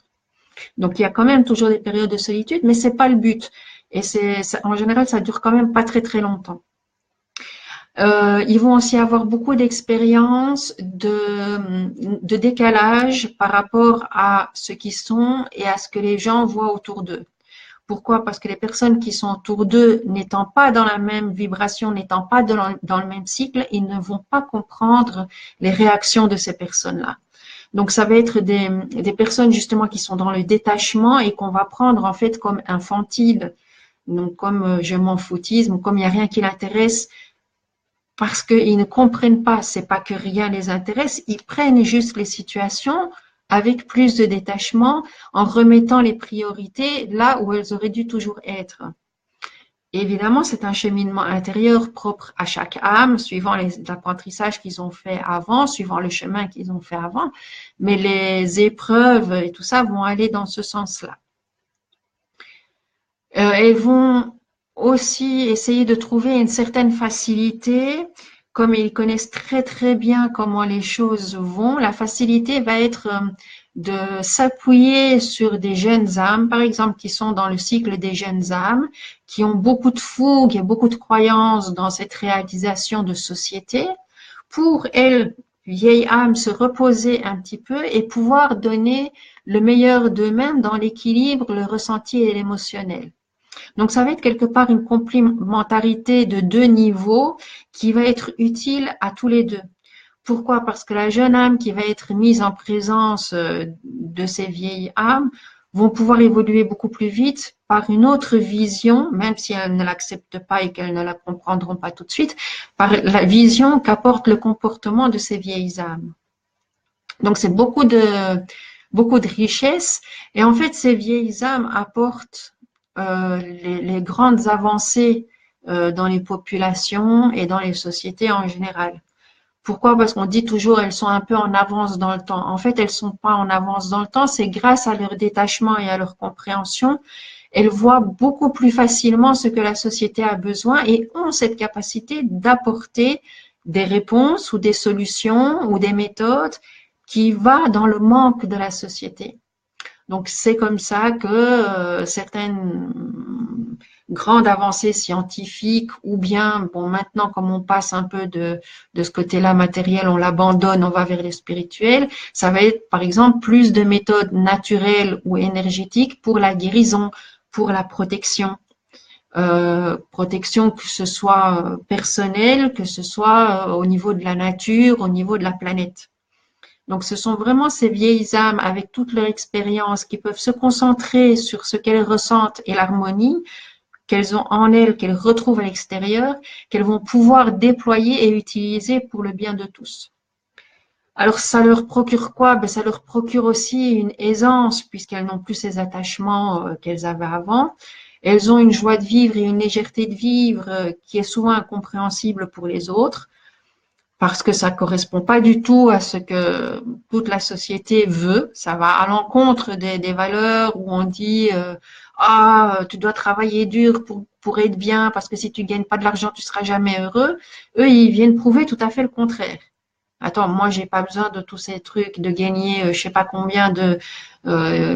Donc il y a quand même toujours des périodes de solitude, mais c'est pas le but. Et en général, ça dure quand même pas très très longtemps. Ils vont aussi avoir beaucoup d'expériences de décalage par rapport à ce qu'ils sont et à ce que les gens voient autour d'eux. Pourquoi? Parce que les personnes qui sont autour d'eux, n'étant pas dans la même vibration, n'étant pas dans le même cycle, ils ne vont pas comprendre les réactions de ces personnes-là. Donc, ça va être des personnes justement qui sont dans le détachement et qu'on va prendre en fait comme infantiles, donc comme je m'en foutisme, comme il n'y a rien qui l'intéresse, parce qu'ils ne comprennent pas, c'est pas que rien les intéresse, ils prennent juste les situations avec plus de détachement en remettant les priorités là où elles auraient dû toujours être. Et évidemment, c'est un cheminement intérieur propre à chaque âme, suivant les apprentissages qu'ils ont fait avant, suivant le chemin qu'ils ont fait avant, mais les épreuves et tout ça vont aller dans ce sens-là. Elles vont aussi essayer de trouver une certaine facilité, comme ils connaissent très très bien comment les choses vont. La facilité va être de s'appuyer sur des jeunes âmes, par exemple, qui sont dans le cycle des jeunes âmes, qui ont beaucoup de fougue et beaucoup de croyances dans cette réalisation de société, pour elles, vieilles âmes, se reposer un petit peu et pouvoir donner le meilleur d'eux-mêmes dans l'équilibre, le ressenti et l'émotionnel. Donc, ça va être quelque part une complémentarité de deux niveaux qui va être utile à tous les deux. Pourquoi? Parce que la jeune âme qui va être mise en présence de ces vieilles âmes vont pouvoir évoluer beaucoup plus vite par une autre vision, même si elles ne l'acceptent pas et qu'elles ne la comprendront pas tout de suite, par la vision qu'apporte le comportement de ces vieilles âmes. Donc, c'est beaucoup de richesse. Et en fait, ces vieilles âmes apportent les grandes avancées dans les populations et dans les sociétés en général. Pourquoi? Parce qu'on dit toujours elles sont un peu en avance dans le temps. En fait, elles sont pas en avance dans le temps, c'est grâce à leur détachement et à leur compréhension. Elles voient beaucoup plus facilement ce que la société a besoin et ont cette capacité d'apporter des réponses ou des solutions ou des méthodes qui va dans le manque de la société. Donc, c'est comme ça que certaines grandes avancées scientifiques ou bien, bon, maintenant, comme on passe un peu de ce côté-là matériel, on l'abandonne, on va vers le spirituel, ça va être, par exemple, plus de méthodes naturelles ou énergétiques pour la guérison, pour la protection. Protection que ce soit personnelle, que ce soit au niveau de la nature, au niveau de la planète. Donc, ce sont vraiment ces vieilles âmes avec toute leur expérience qui peuvent se concentrer sur ce qu'elles ressentent et l'harmonie qu'elles ont en elles, qu'elles retrouvent à l'extérieur, qu'elles vont pouvoir déployer et utiliser pour le bien de tous. Alors, ça leur procure quoi? Ben, ça leur procure aussi une aisance puisqu'elles n'ont plus ces attachements qu'elles avaient avant. Elles ont une joie de vivre et une légèreté de vivre qui est souvent incompréhensible pour les autres, parce que ça correspond pas du tout à ce que toute la société veut. Ça va à l'encontre des valeurs où on dit tu dois travailler dur pour être bien, parce que si tu gagnes pas de l'argent, tu seras jamais heureux. Eux, ils viennent prouver tout à fait le contraire. Attends, moi, j'ai pas besoin de tous ces trucs, de gagner je sais pas combien de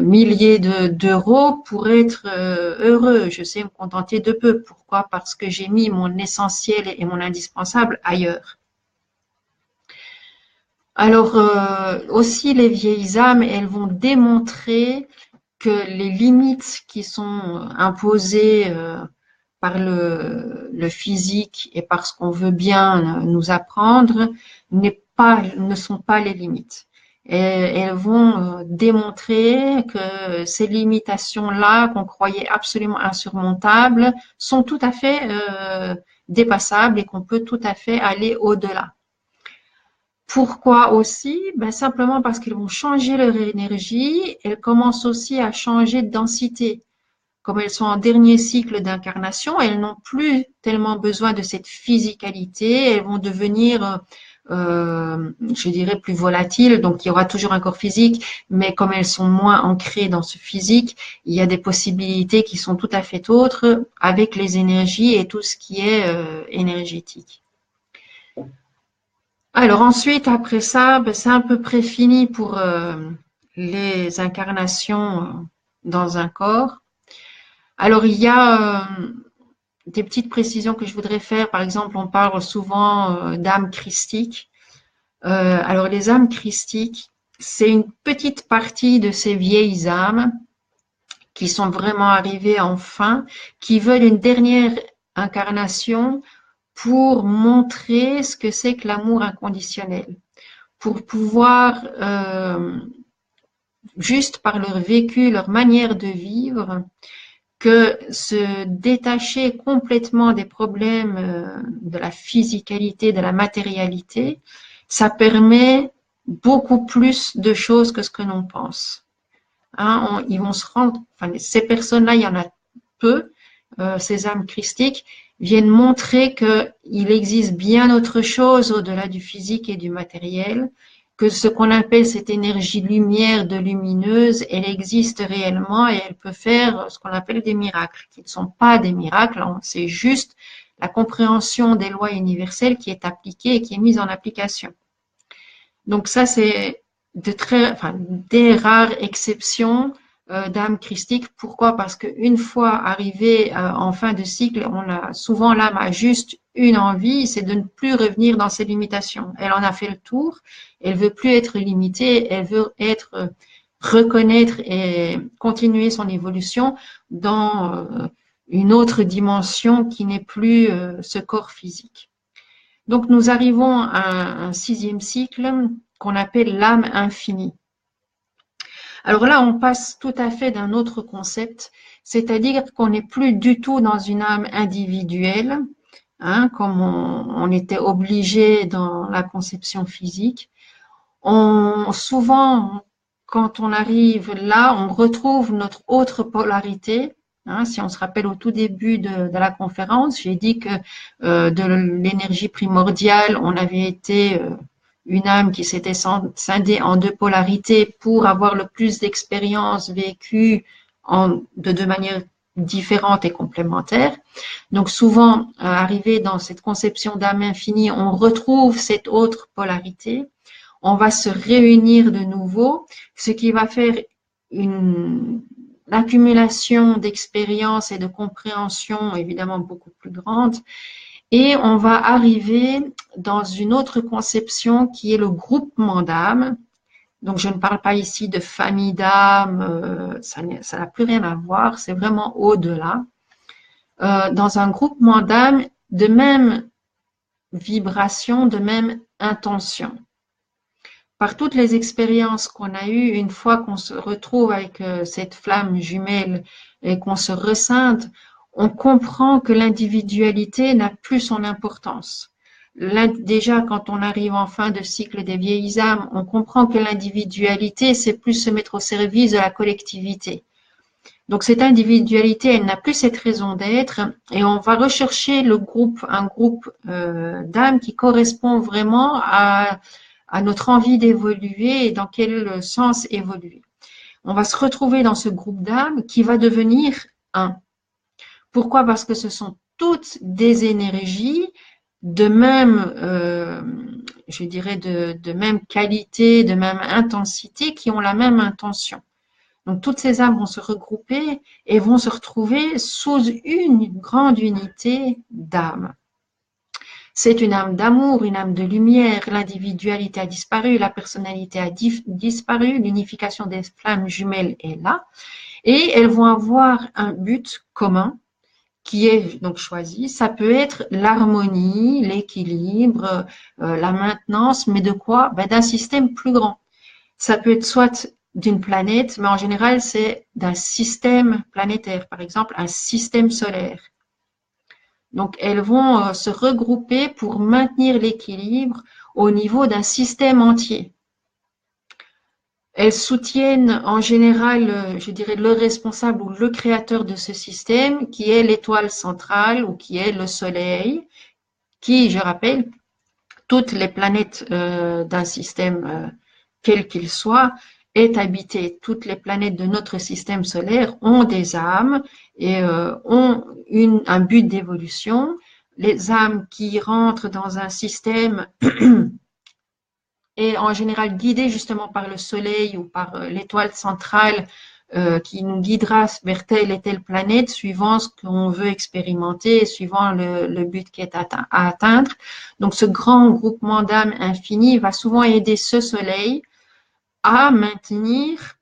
milliers d'euros pour être heureux. Je sais me contenter de peu. Pourquoi? Parce que j'ai mis mon essentiel et mon indispensable ailleurs. Alors aussi les vieilles âmes, elles vont démontrer que les limites qui sont imposées par le physique et par ce qu'on veut bien nous apprendre ne sont pas les limites. Et elles vont démontrer que ces limitations-là, qu'on croyait absolument insurmontables, sont tout à fait dépassables et qu'on peut tout à fait aller au-delà. Pourquoi aussi? Ben, simplement parce qu'elles vont changer leur énergie, elles commencent aussi à changer de densité. Comme elles sont en dernier cycle d'incarnation, elles n'ont plus tellement besoin de cette physicalité, elles vont devenir je dirais, plus volatiles. Donc, il y aura toujours un corps physique, mais comme elles sont moins ancrées dans ce physique, il y a des possibilités qui sont tout à fait autres avec les énergies et tout ce qui est énergétique. Alors ensuite, après ça, ben, c'est à peu près fini pour les incarnations dans un corps. Alors, il y a des petites précisions que je voudrais faire. Par exemple, on parle souvent d'âmes christiques. Alors, les âmes christiques, c'est une petite partie de ces vieilles âmes qui sont vraiment arrivées en fin, qui veulent une dernière incarnation pour montrer ce que c'est que l'amour inconditionnel, pour pouvoir, juste par leur vécu, leur manière de vivre, que se détacher complètement des problèmes de la physicalité, de la matérialité, ça permet beaucoup plus de choses que ce que l'on pense. Hein, ils vont se rendre, enfin, ces personnes-là, il y en a peu, ces âmes christiques, viennent montrer qu'il existe bien autre chose au-delà du physique et du matériel, que ce qu'on appelle cette énergie lumière de lumineuse, elle existe réellement et elle peut faire ce qu'on appelle des miracles, qui ne sont pas des miracles, c'est juste la compréhension des lois universelles qui est appliquée et qui est mise en application. Donc ça, c'est des rares exceptions d'âmes christiques. Pourquoi? Parce qu'une fois arrivé en fin de cycle, on a souvent l'âme a juste une envie, c'est de ne plus revenir dans ses limitations. Elle en a fait le tour, elle veut plus être limitée, elle veut être reconnaître et continuer son évolution dans une autre dimension qui n'est plus ce corps physique. Donc, nous arrivons à un sixième cycle qu'on appelle l'âme infinie. Alors là, on passe tout à fait d'un autre concept, c'est-à-dire qu'on n'est plus du tout dans une âme individuelle, hein, comme on était obligé dans la conception physique. Souvent, quand on arrive là, on retrouve notre autre polarité. Hein, si on se rappelle au tout début de la conférence, j'ai dit que de l'énergie primordiale, on avait été une âme qui s'était scindée en deux polarités pour avoir le plus d'expériences vécues de deux manières différentes et complémentaires. Donc souvent, arrivé dans cette conception d'âme infinie, on retrouve cette autre polarité. On va se réunir de nouveau, ce qui va faire une accumulation d'expériences et de compréhension évidemment beaucoup plus grande. Et on va arriver dans une autre conception qui est le groupement d'âmes. Donc, je ne parle pas ici de famille d'âmes, ça n'a plus rien à voir, c'est vraiment au-delà. Dans un groupement d'âmes de même vibration, de même intention. Par toutes les expériences qu'on a eues, une fois qu'on se retrouve avec cette flamme jumelle et qu'on se rescinde, on comprend que l'individualité n'a plus son importance. Déjà, quand on arrive en fin de cycle des vieilles âmes, on comprend que l'individualité, c'est plus se mettre au service de la collectivité. Donc, cette individualité, elle n'a plus cette raison d'être et on va rechercher un groupe d'âmes qui correspond vraiment à notre envie d'évoluer et dans quel sens évoluer. On va se retrouver dans ce groupe d'âmes qui va devenir un. Pourquoi? Parce que ce sont toutes des énergies de même, je dirais, de même qualité, de même intensité, qui ont la même intention. Donc, toutes ces âmes vont se regrouper et vont se retrouver sous une grande unité d'âme. C'est une âme d'amour, une âme de lumière, l'individualité a disparu, la personnalité a disparu, l'unification des flammes jumelles est là, et elles vont avoir un but commun qui est donc choisi. Ça peut être l'harmonie, l'équilibre, la maintenance, mais de quoi? Ben, d'un système plus grand. Ça peut être soit d'une planète, mais en général, c'est d'un système planétaire, par exemple un système solaire. Donc, elles vont se regrouper pour maintenir l'équilibre au niveau d'un système entier. Elles soutiennent en général, je dirais, le responsable ou le créateur de ce système, qui est l'étoile centrale ou qui est le soleil, qui, je rappelle, toutes les planètes d'un système, quel qu'il soit, est habitée. Toutes les planètes de notre système solaire ont des âmes et ont un but d'évolution. Les âmes qui rentrent dans un système est en général guidée justement par le soleil ou par l'étoile centrale qui nous guidera vers telle et telle planète suivant ce qu'on veut expérimenter, suivant le but qui est à atteindre. Donc ce grand groupement d'âmes infinies va souvent aider ce soleil à maintenir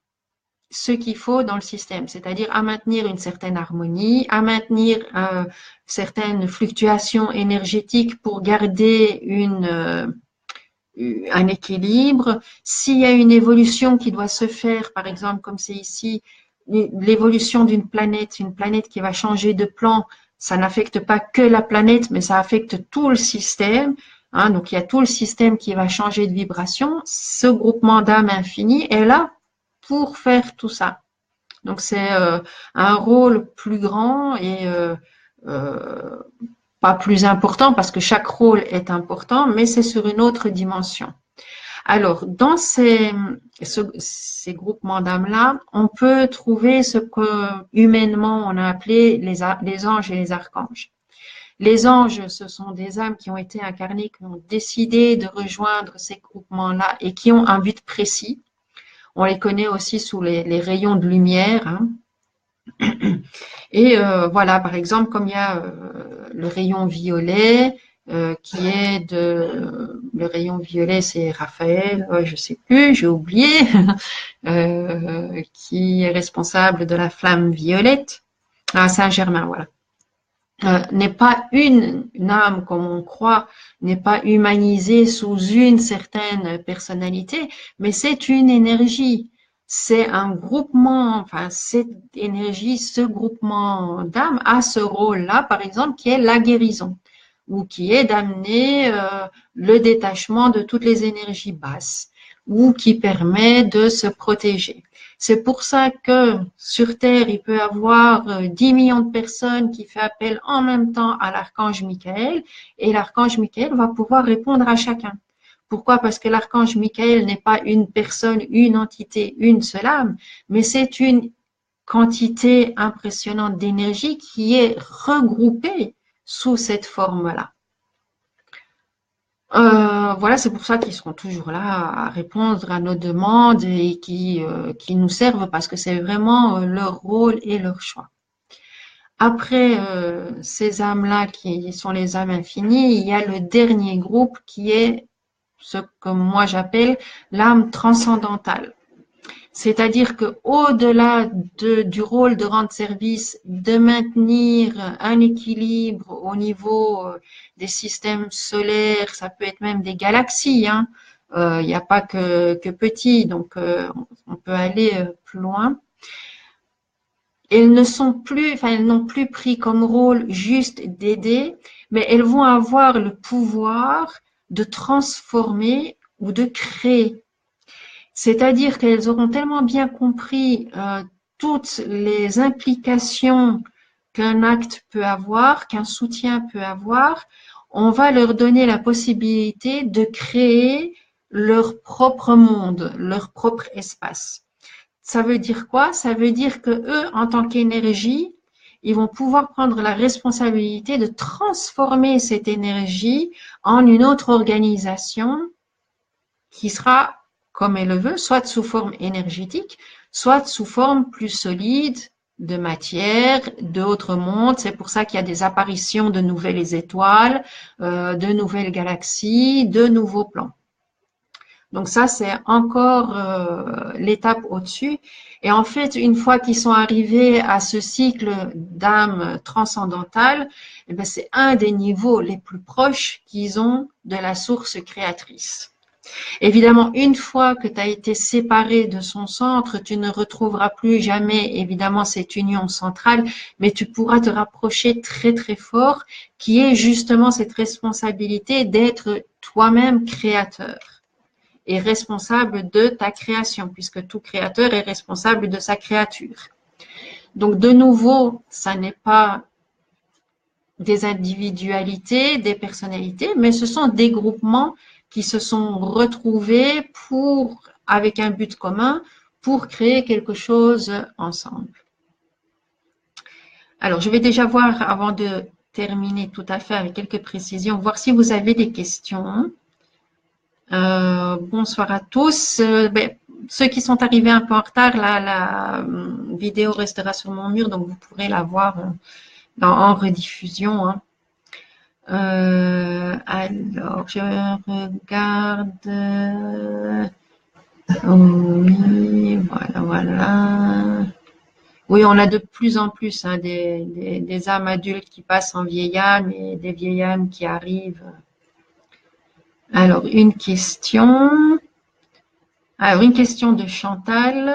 ce qu'il faut dans le système, c'est-à-dire à maintenir une certaine harmonie, à maintenir certaines fluctuations énergétiques pour garder un équilibre. S'il y a une évolution qui doit se faire, par exemple, comme c'est ici, l'évolution d'une planète, une planète qui va changer de plan, ça n'affecte pas que la planète, mais ça affecte tout le système. Hein, donc, il y a tout le système qui va changer de vibration. Ce groupement d'âmes infinies est là pour faire tout ça. Donc, c'est un rôle plus grand et pas plus important parce que chaque rôle est important, mais c'est sur une autre dimension. Alors, dans ces groupements d'âmes-là, on peut trouver ce que humainement on a appelé les anges et les archanges. Les anges, ce sont des âmes qui ont été incarnées, qui ont décidé de rejoindre ces groupements-là et qui ont un but précis. On les connaît aussi sous les rayons de lumière. Hein. Et voilà, par exemple, comme il y a le rayon violet, qui est le rayon violet, c'est Raphaël, je sais plus, j'ai oublié, qui est responsable de la flamme violette, à Saint-Germain, voilà. N'est pas une âme comme on croit, n'est pas humanisée sous une certaine personnalité, mais c'est une énergie. C'est un groupement, enfin cette énergie, ce groupement d'âmes a ce rôle-là, par exemple, qui est la guérison, ou qui est d'amener le détachement de toutes les énergies basses, ou qui permet de se protéger. C'est pour ça que sur Terre, il peut y avoir 10 millions de personnes qui font appel en même temps à l'archange Michael et l'archange Michael va pouvoir répondre à chacun. Pourquoi? Parce que l'archange Michael n'est pas une personne, une entité, une seule âme, mais c'est une quantité impressionnante d'énergie qui est regroupée sous cette forme-là. Voilà, c'est pour ça qu'ils seront toujours là à répondre à nos demandes et qui nous servent parce que c'est vraiment leur rôle et leur choix. Après ces âmes-là qui sont les âmes infinies, il y a le dernier groupe qui est ce que moi j'appelle l'âme transcendantale. C'est-à-dire qu'au-delà du rôle de rendre service, de maintenir un équilibre au niveau des systèmes solaires, ça peut être même des galaxies, hein. Il n'y a pas que petits, donc on peut aller plus loin. Elles n'ont plus pris comme rôle juste d'aider, mais elles vont avoir le pouvoir de transformer ou de créer. C'est-à-dire qu'elles auront tellement bien compris toutes les implications qu'un acte peut avoir, qu'un soutien peut avoir, on va leur donner la possibilité de créer leur propre monde, leur propre espace. Ça veut dire quoi? Ça veut dire que eux, en tant qu'énergie, ils vont pouvoir prendre la responsabilité de transformer cette énergie en une autre organisation qui sera comme elle le veut, soit sous forme énergétique, soit sous forme plus solide de matière, d'autres mondes. C'est pour ça qu'il y a des apparitions de nouvelles étoiles, de nouvelles galaxies, de nouveaux plans. Donc ça, c'est encore l'étape au-dessus. Et en fait, une fois qu'ils sont arrivés à ce cycle d'âme transcendantale, eh bien, c'est un des niveaux les plus proches qu'ils ont de la source créatrice. Évidemment, une fois que tu as été séparé de son centre, tu ne retrouveras plus jamais, évidemment, cette union centrale, mais tu pourras te rapprocher très, très fort, qui est justement cette responsabilité d'être toi-même créateur et responsable de ta création, puisque tout créateur est responsable de sa créature. Donc, de nouveau, ça n'est pas des individualités, des personnalités, mais ce sont des groupements qui se sont retrouvés avec un but commun, pour créer quelque chose ensemble. Alors, je vais déjà voir, avant de terminer tout à fait avec quelques précisions, voir si vous avez des questions. Bonsoir à tous. Ceux qui sont arrivés un peu en retard, la vidéo restera sur mon mur, donc vous pourrez la voir en rediffusion. Hein. Alors, je regarde. Oui, voilà. Oui, on a de plus en plus hein, des âmes adultes qui passent en vieille âme et des vieilles âmes qui arrivent. Alors, une question. Alors, une question de Chantal.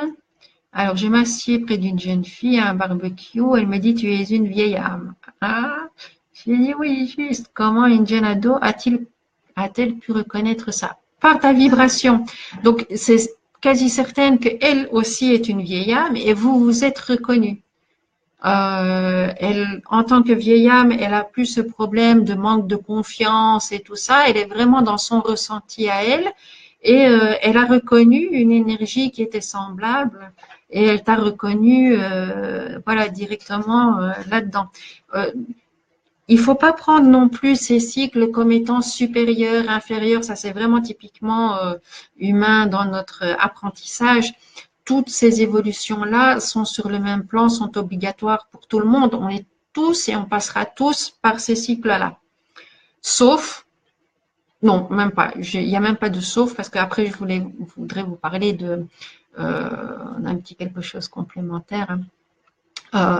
Alors, je m'assieds près d'une jeune fille à un barbecue. Elle me dit, tu es une vieille âme. Ah, j'ai dit oui, juste. Comment une jeune ado a-t-elle pu reconnaître ça? Par ta vibration. Donc, c'est quasi certaine qu'elle aussi est une vieille âme et vous vous êtes reconnu. En tant que vieille âme, elle a plus ce problème de manque de confiance et tout ça. Elle est vraiment dans son ressenti à elle et elle a reconnu une énergie qui était semblable et elle t'a reconnu, voilà, directement là-dedans. Il faut pas prendre non plus ces cycles comme étant supérieurs, inférieurs. Ça, c'est vraiment typiquement humain dans notre apprentissage. Toutes ces évolutions-là sont sur le même plan, sont obligatoires pour tout le monde. On est tous et on passera tous par ces cycles-là. Sauf, non, même pas. Il n'y a même pas de sauf parce qu'après, je voudrais vous parler de un petit quelque chose complémentaire. Hein.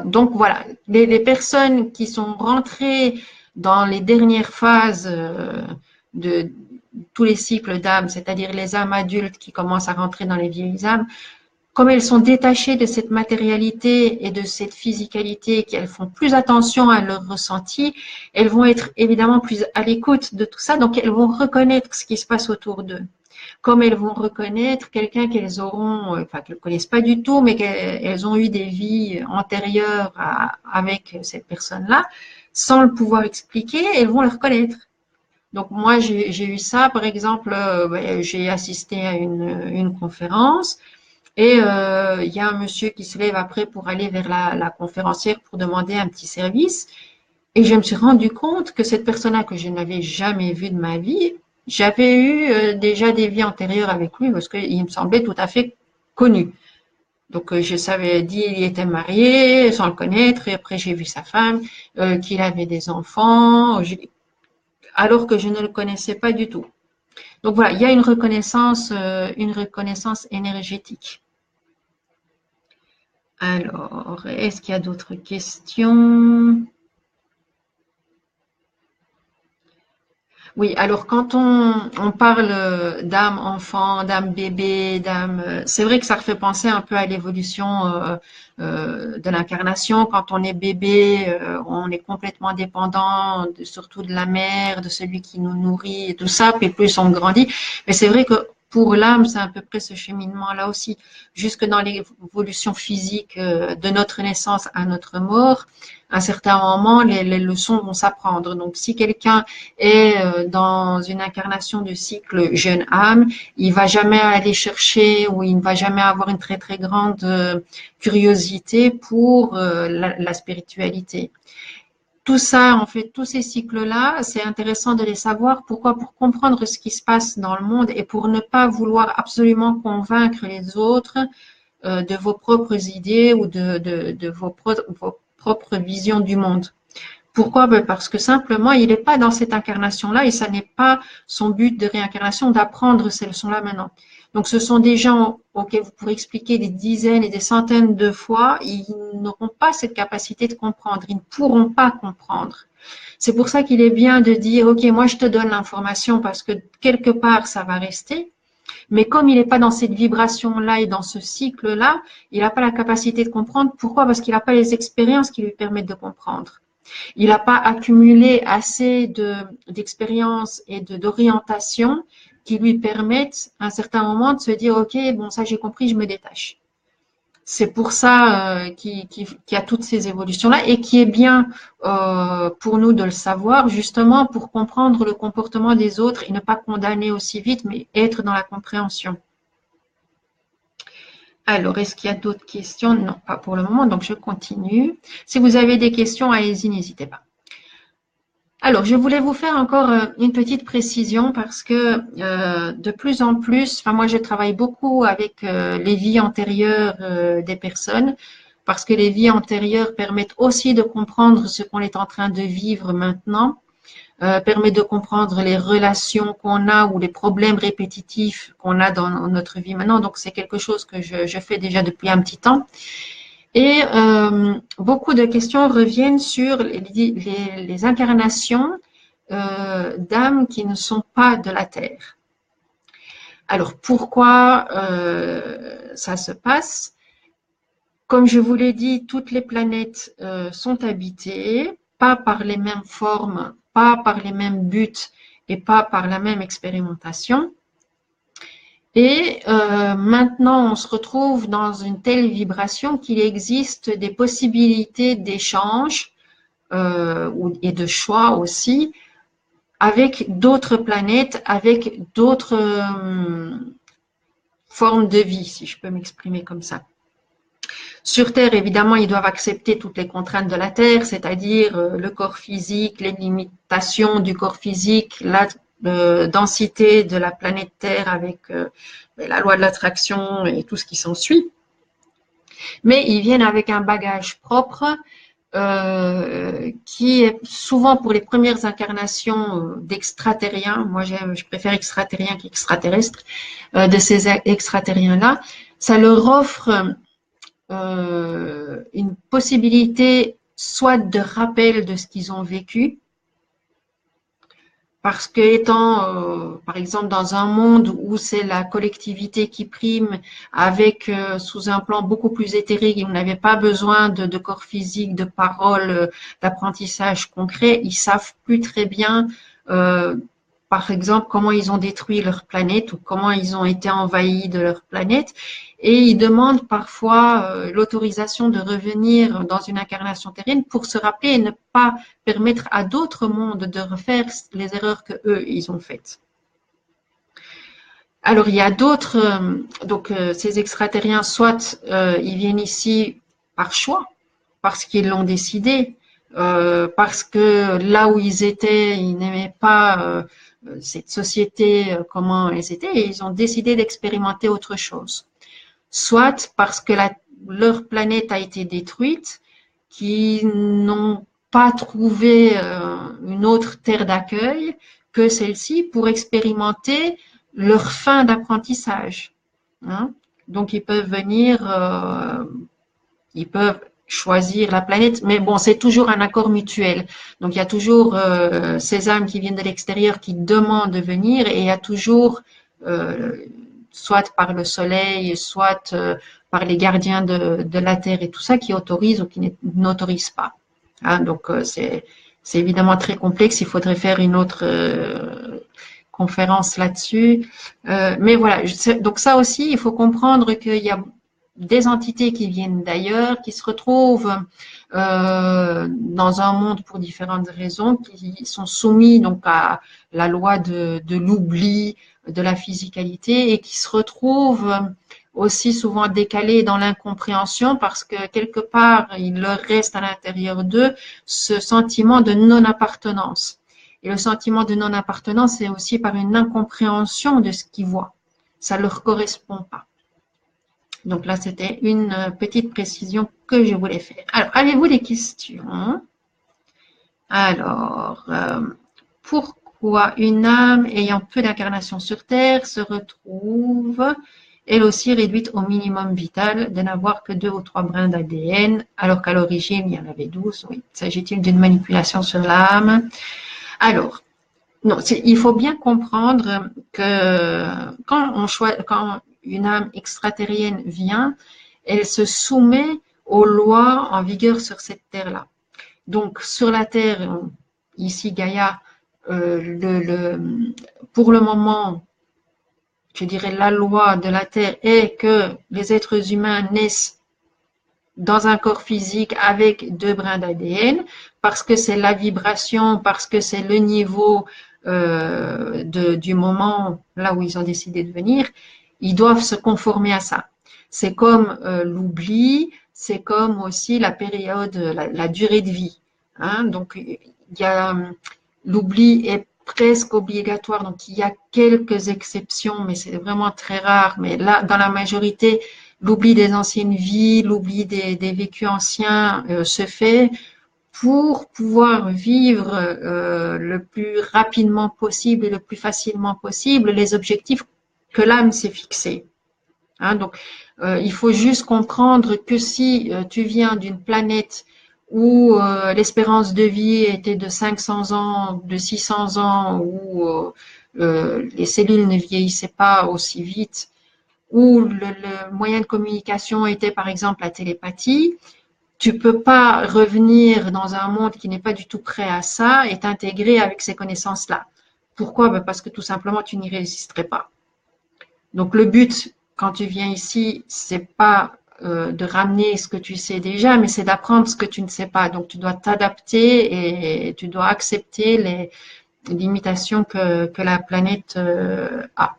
Donc voilà, les personnes qui sont rentrées dans les dernières phases de tous les cycles d'âmes, c'est-à-dire les âmes adultes qui commencent à rentrer dans les vieilles âmes, comme elles sont détachées de cette matérialité et de cette physicalité, qu'elles font plus attention à leur ressenti, elles vont être évidemment plus à l'écoute de tout ça, donc elles vont reconnaître ce qui se passe autour d'eux. Comme elles vont reconnaître quelqu'un qu'elles auront, enfin qu'elles ne connaissent pas du tout, mais qu'elles ont eu des vies antérieures avec cette personne-là, sans le pouvoir expliquer, elles vont le reconnaître. Donc moi, j'ai eu ça, par exemple, j'ai assisté à une conférence et il y a un monsieur qui se lève après pour aller vers la conférencière pour demander un petit service. Et je me suis rendu compte que cette personne-là que je n'avais jamais vue de ma vie, j'avais eu déjà des vies antérieures avec lui parce qu'il me semblait tout à fait connu. Donc je savais dire il était marié sans le connaître et après j'ai vu sa femme, qu'il avait des enfants, alors que je ne le connaissais pas du tout. Donc voilà, il y a une reconnaissance énergétique. Alors, est-ce qu'il y a d'autres questions? Oui, alors quand on parle d'âme enfant, d'âme bébé, c'est vrai que ça refait penser un peu à l'évolution de l'incarnation. Quand on est bébé, on est complètement dépendant, surtout de la mère, de celui qui nous nourrit et tout ça. Puis plus on grandit, mais c'est vrai que pour l'âme, c'est à peu près ce cheminement-là aussi, jusque dans l'évolution physique de notre naissance à notre mort. À un certain moment, les leçons vont s'apprendre. Donc, si quelqu'un est dans une incarnation de cycle jeune âme, il va jamais aller chercher ou il ne va jamais avoir une très très grande curiosité pour la spiritualité. Tout ça, en fait, tous ces cycles-là, c'est intéressant de les savoir. Pourquoi? Pour comprendre ce qui se passe dans le monde et pour ne pas vouloir absolument convaincre les autres de vos propres idées ou de vos propres visions du monde. Pourquoi? Parce que simplement, il n'est pas dans cette incarnation-là et ça n'est pas son but de réincarnation d'apprendre ces leçons-là maintenant. Donc, ce sont des gens auxquels vous pourrez expliquer des dizaines et des centaines de fois, ils n'auront pas cette capacité de comprendre, ils ne pourront pas comprendre. C'est pour ça qu'il est bien de dire, OK, moi je te donne l'information parce que quelque part ça va rester, mais comme il n'est pas dans cette vibration-là et dans ce cycle-là, il n'a pas la capacité de comprendre. Pourquoi? Parce qu'il n'a pas les expériences qui lui permettent de comprendre. Il n'a pas accumulé assez d'expérience et d'orientation qui lui permettent à un certain moment de se dire, OK, bon, ça j'ai compris, je me détache. C'est pour ça qu'il y a toutes ces évolutions-là et qui est bien pour nous de le savoir, justement pour comprendre le comportement des autres et ne pas condamner aussi vite, mais être dans la compréhension. Alors, est-ce qu'il y a d'autres questions? Non, pas pour le moment, donc je continue. Si vous avez des questions, allez-y, n'hésitez pas. Alors, je voulais vous faire encore une petite précision parce que de plus en plus, enfin moi je travaille beaucoup avec les vies antérieures des personnes parce que les vies antérieures permettent aussi de comprendre ce qu'on est en train de vivre maintenant, permettent de comprendre les relations qu'on a ou les problèmes répétitifs qu'on a dans notre vie maintenant. Donc c'est quelque chose que je fais déjà depuis un petit temps. Et beaucoup de questions reviennent sur les incarnations d'âmes qui ne sont pas de la Terre. Alors pourquoi ça se passe? Comme je vous l'ai dit, toutes les planètes sont habitées, pas par les mêmes formes, pas par les mêmes buts et pas par la même expérimentation. Et maintenant, on se retrouve dans une telle vibration qu'il existe des possibilités d'échange et de choix aussi avec d'autres planètes, avec d'autres formes de vie, si je peux m'exprimer comme ça. Sur Terre, évidemment, ils doivent accepter toutes les contraintes de la Terre, c'est-à-dire le corps physique, les limitations du corps physique, la densité de la planète Terre avec la loi de l'attraction et tout ce qui s'ensuit. Mais ils viennent avec un bagage propre qui est souvent pour les premières incarnations d'extraterriens, moi je préfère extraterriens qu'extraterrestres, de ces extraterriens-là, ça leur offre une possibilité soit de rappel de ce qu'ils ont vécu, parce que étant, par exemple, dans un monde où c'est la collectivité qui prime, avec sous un plan beaucoup plus éthérique, on n'avait pas besoin de corps physique, de paroles, d'apprentissage concret, ils savent plus très bien, par exemple, comment ils ont détruit leur planète ou comment ils ont été envahis de leur planète. Et ils demandent parfois l'autorisation de revenir dans une incarnation terrestre pour se rappeler et ne pas permettre à d'autres mondes de refaire les erreurs que eux ils ont faites. Alors il y a d'autres, ces extraterriens, soit ils viennent ici par choix, parce qu'ils l'ont décidé, parce que là où ils étaient, ils n'aimaient pas cette société, comment elles étaient, et ils ont décidé d'expérimenter autre chose. Soit parce que leur planète a été détruite, qu'ils n'ont pas trouvé une autre terre d'accueil que celle-ci pour expérimenter leur fin d'apprentissage. Hein. Donc ils peuvent venir, ils peuvent choisir la planète, mais bon, c'est toujours un accord mutuel. Donc il y a toujours ces âmes qui viennent de l'extérieur qui demandent de venir et il y a toujours soit par le soleil, soit par les gardiens de la terre et tout ça qui autorisent ou qui n'autorisent pas. Hein, donc c'est évidemment très complexe. Il faudrait faire une autre conférence là-dessus. Mais voilà. Donc ça aussi, il faut comprendre qu'il y a des entités qui viennent d'ailleurs, qui se retrouvent dans un monde pour différentes raisons, qui sont soumis donc à la loi de l'oubli, de la physicalité et qui se retrouvent aussi souvent décalés dans l'incompréhension parce que quelque part, il leur reste à l'intérieur d'eux ce sentiment de non-appartenance. Et le sentiment de non-appartenance, c'est aussi par une incompréhension de ce qu'ils voient. Ça ne leur correspond pas. Donc là, c'était une petite précision que je voulais faire. Alors, avez-vous des questions? Alors, pourquoi une âme ayant peu d'incarnation sur Terre se retrouve elle aussi réduite au minimum vital de n'avoir que 2 ou 3 brins d'ADN, alors qu'à l'origine, il y en avait 12? Oui. S'agit-il d'une manipulation sur l'âme? Alors, non, il faut bien comprendre que quand une âme extraterrienne vient, elle se soumet aux lois en vigueur sur cette terre-là. Donc, sur la Terre, ici Gaïa, pour le moment, je dirais la loi de la Terre est que les êtres humains naissent dans un corps physique avec 2 brins d'ADN, parce que c'est la vibration, parce que c'est le niveau du moment là où ils ont décidé de venir, ils doivent se conformer à ça. C'est comme l'oubli, c'est comme aussi la période, la durée de vie. Hein. Donc, il y a l'oubli est presque obligatoire, donc il y a quelques exceptions, mais c'est vraiment très rare. Mais là, dans la majorité, l'oubli des anciennes vies, l'oubli des vécus anciens se fait pour pouvoir vivre le plus rapidement possible et le plus facilement possible les objectifs que l'âme s'est fixés. Hein, donc, il faut juste comprendre que si tu viens d'une planète où l'espérance de vie était de 500 ans, de 600 ans, où les cellules ne vieillissaient pas aussi vite, où le moyen de communication était par exemple la télépathie, tu peux pas revenir dans un monde qui n'est pas du tout prêt à ça et t'intégrer avec ces connaissances-là. Pourquoi? Ben parce que tout simplement, tu n'y résisterais pas. Donc, le but, quand tu viens ici, c'est pas de ramener ce que tu sais déjà, mais c'est d'apprendre ce que tu ne sais pas. Donc, tu dois t'adapter et tu dois accepter les limitations que la planète a.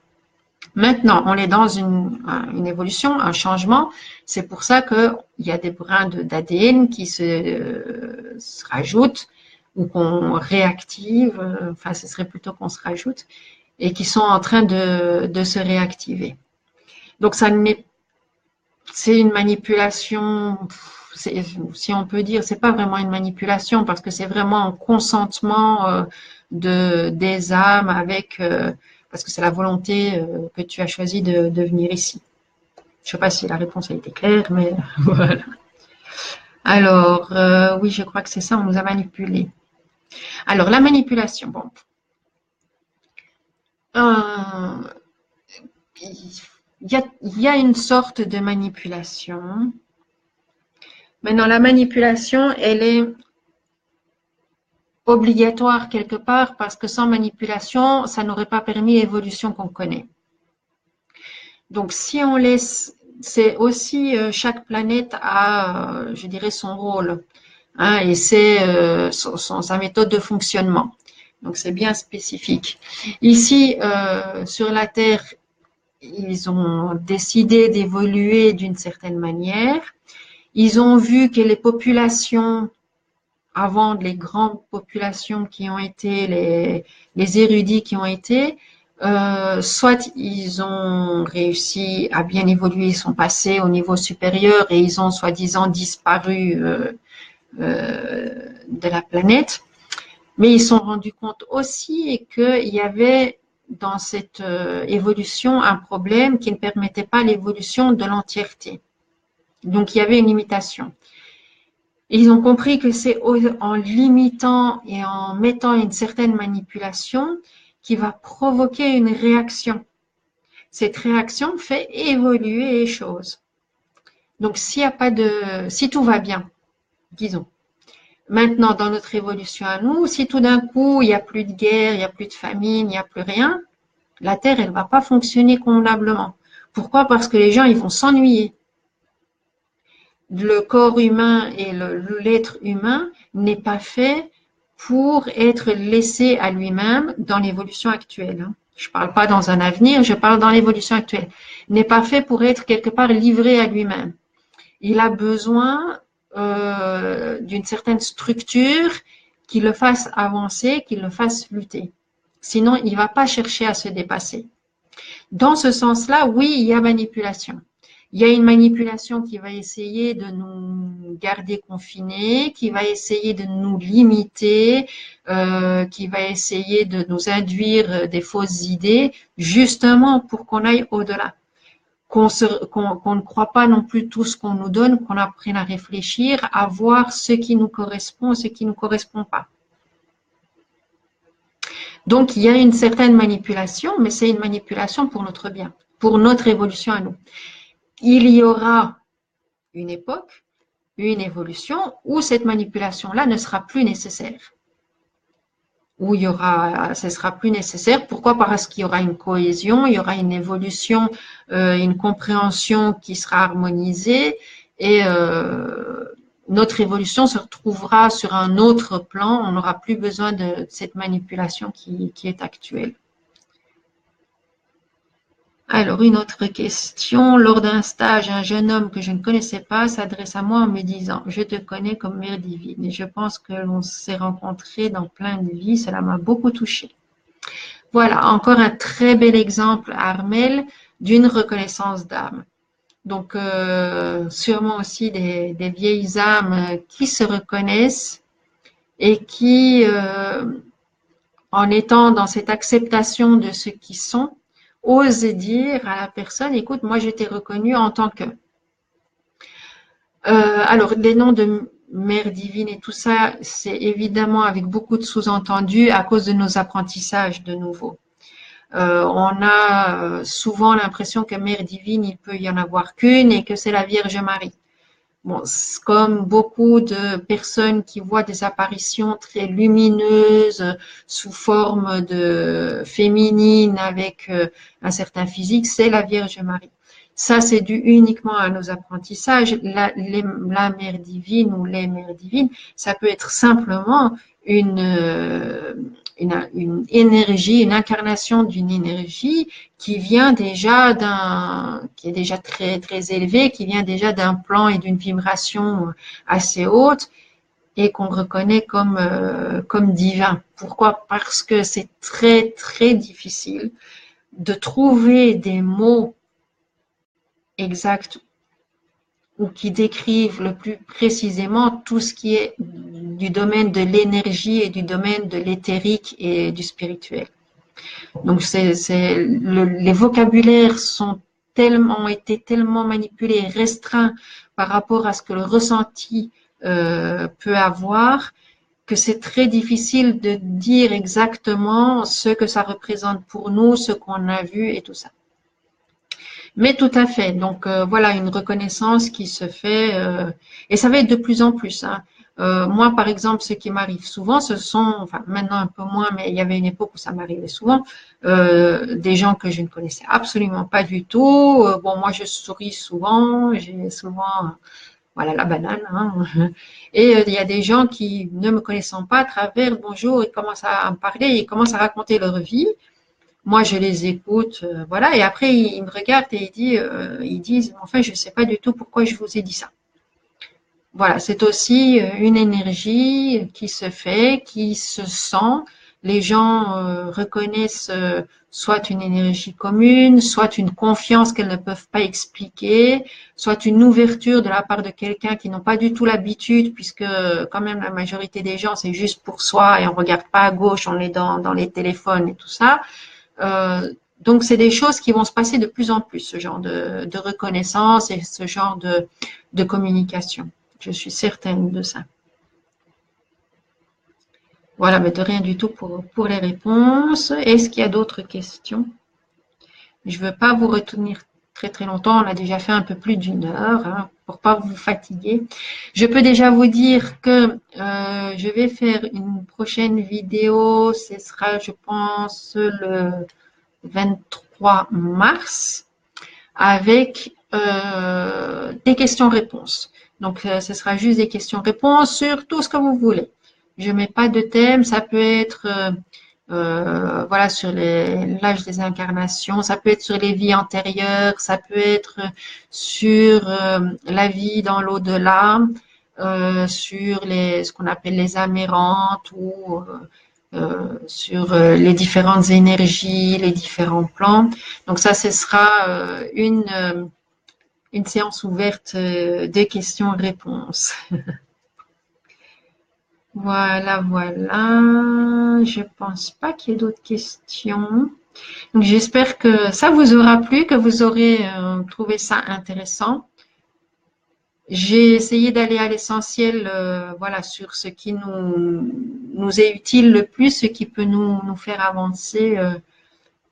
Maintenant, on est dans une évolution, un changement. C'est pour ça qu'il y a des brins d'ADN qui se rajoutent ou qu'on réactive, enfin, ce serait plutôt qu'on se rajoute, et qui sont en train de se réactiver. Donc, c'est une manipulation, si on peut dire, c'est pas vraiment une manipulation parce que c'est vraiment un consentement des âmes avec, parce que c'est la volonté que tu as choisi de venir ici. Je sais pas si la réponse a été claire, mais voilà. Alors, oui, je crois que c'est ça, on nous a manipulés. Alors, la manipulation, bon. Il y a une sorte de manipulation. Maintenant, la manipulation, elle est obligatoire quelque part parce que sans manipulation, ça n'aurait pas permis l'évolution qu'on connaît. Donc, si on laisse, c'est aussi chaque planète a, je dirais, son rôle, hein, et c'est sa méthode de fonctionnement. Donc, c'est bien spécifique. Ici, sur la Terre, ils ont décidé d'évoluer d'une certaine manière. Ils ont vu que les populations, avant les grandes populations qui ont été, les érudits qui ont été, soit ils ont réussi à bien évoluer, ils sont passés au niveau supérieur et ils ont soi-disant disparu de la planète, mais ils se sont rendus compte aussi qu'il y avait dans cette évolution un problème qui ne permettait pas l'évolution de l'entièreté. Donc il y avait une limitation. Et ils ont compris que c'est en limitant et en mettant une certaine manipulation qui va provoquer une réaction. Cette réaction fait évoluer les choses. Donc si tout va bien, disons, maintenant dans notre évolution à nous, si tout d'un coup il n'y a plus de guerre, il n'y a plus de famine, il n'y a plus rien, la Terre elle va pas fonctionner convenablement. Pourquoi? Parce que les gens ils vont s'ennuyer. Le corps humain et l'être humain n'est pas fait pour être laissé à lui-même dans l'évolution actuelle. Je ne parle pas dans un avenir, je parle dans l'évolution actuelle. Il n'est pas fait pour être quelque part livré à lui-même. Il a besoin d'une certaine structure qui le fasse avancer, qui le fasse lutter. Sinon, il ne va pas chercher à se dépasser. Dans ce sens-là, oui, il y a manipulation. Il y a une manipulation qui va essayer de nous garder confinés, qui va essayer de nous limiter, qui va essayer de nous induire des fausses idées, justement pour qu'on aille au-delà. Qu'on ne croit pas non plus tout ce qu'on nous donne, qu'on apprenne à réfléchir, à voir ce qui nous correspond, ce qui ne nous correspond pas. Donc, il y a une certaine manipulation, mais c'est une manipulation pour notre bien, pour notre évolution à nous. Il y aura une époque, une évolution où cette manipulation-là ne sera plus nécessaire. Où ce sera plus nécessaire. Pourquoi? Parce qu'il y aura une cohésion, il y aura une évolution, une compréhension qui sera harmonisée et notre évolution se retrouvera sur un autre plan. On n'aura plus besoin de cette manipulation qui est actuelle. Alors, une autre question. Lors d'un stage, un jeune homme que je ne connaissais pas s'adresse à moi en me disant « Je te connais comme mère divine et je pense que l'on s'est rencontrés dans plein de vies. Cela m'a beaucoup touchée. » Voilà, encore un très bel exemple, Armel, d'une reconnaissance d'âme. Donc, sûrement aussi des vieilles âmes qui se reconnaissent et qui, en étant dans cette acceptation de ce qu'ils sont, osent dire à la personne, écoute, moi je t'ai reconnu en tant que. Alors, les noms de Mère divine et tout ça, c'est évidemment avec beaucoup de sous-entendus à cause de nos apprentissages de nouveau. On a souvent l'impression que Mère divine, il peut y en avoir qu'une et que c'est la Vierge Marie. Bon, comme beaucoup de personnes qui voient des apparitions très lumineuses sous forme de féminine avec un certain physique, c'est la Vierge Marie. Ça, c'est dû uniquement à nos apprentissages. La mère divine ou les mères divines, ça peut être simplement une énergie, une incarnation d'une énergie qui vient déjà qui est déjà très, très élevé, qui vient déjà d'un plan et d'une vibration assez haute et qu'on reconnaît comme divin. Pourquoi? Parce que c'est très, très difficile de trouver des mots exacts ou qui décrivent le plus précisément tout ce qui est du domaine de l'énergie et du domaine de l'éthérique et du spirituel. Donc, les vocabulaires ont été tellement manipulés et restreints par rapport à ce que le ressenti peut avoir, que c'est très difficile de dire exactement ce que ça représente pour nous, ce qu'on a vu et tout ça. Mais tout à fait. Donc voilà, une reconnaissance qui se fait, et ça va être de plus en plus. Hein. Moi, par exemple, ce qui m'arrive souvent, ce sont, enfin maintenant un peu moins, mais il y avait une époque où ça m'arrivait souvent, des gens que je ne connaissais absolument pas du tout. Bon, moi, je souris souvent, j'ai souvent, voilà, la banane. Hein. Et il y a des gens qui, ne me connaissant pas, à travers bonjour, ils commencent à me parler, ils commencent à raconter leur vie. Moi, je les écoute, voilà, et après, ils me regardent et ils disent, enfin, je ne sais pas du tout pourquoi je vous ai dit ça. Voilà, c'est aussi une énergie qui se fait, qui se sent. Les gens reconnaissent soit une énergie commune, soit une confiance qu'elles ne peuvent pas expliquer, soit une ouverture de la part de quelqu'un qui n'ont pas du tout l'habitude, puisque quand même la majorité des gens, c'est juste pour soi et on ne regarde pas à gauche, on est dans les téléphones et tout ça. Donc, c'est des choses qui vont se passer de plus en plus, ce genre de reconnaissance et ce genre de communication. Je suis certaine de ça. Voilà, mais de rien du tout pour les réponses. Est-ce qu'il y a d'autres questions? Je ne veux pas vous retenir très très longtemps. On a déjà fait un peu plus d'une heure hein, pour pas vous fatiguer. Je peux déjà vous dire que je vais faire une prochaine vidéo. Ce sera, je pense, le 23 mars avec des questions-réponses. Donc, ce sera juste des questions-réponses sur tout ce que vous voulez. Je ne mets pas de thème, ça peut être voilà, sur l'âge des incarnations, ça peut être sur les vies antérieures, ça peut être sur la vie dans l'au-delà, sur ce qu'on appelle les âmes errantes ou sur les différentes énergies, les différents plans. Donc ça, ce sera une séance ouverte de questions-réponses. Voilà, voilà. Je pense pas qu'il y ait d'autres questions. Donc j'espère que ça vous aura plu, que vous aurez trouvé ça intéressant. J'ai essayé d'aller à l'essentiel, voilà, sur ce qui nous est utile le plus, ce qui peut nous faire avancer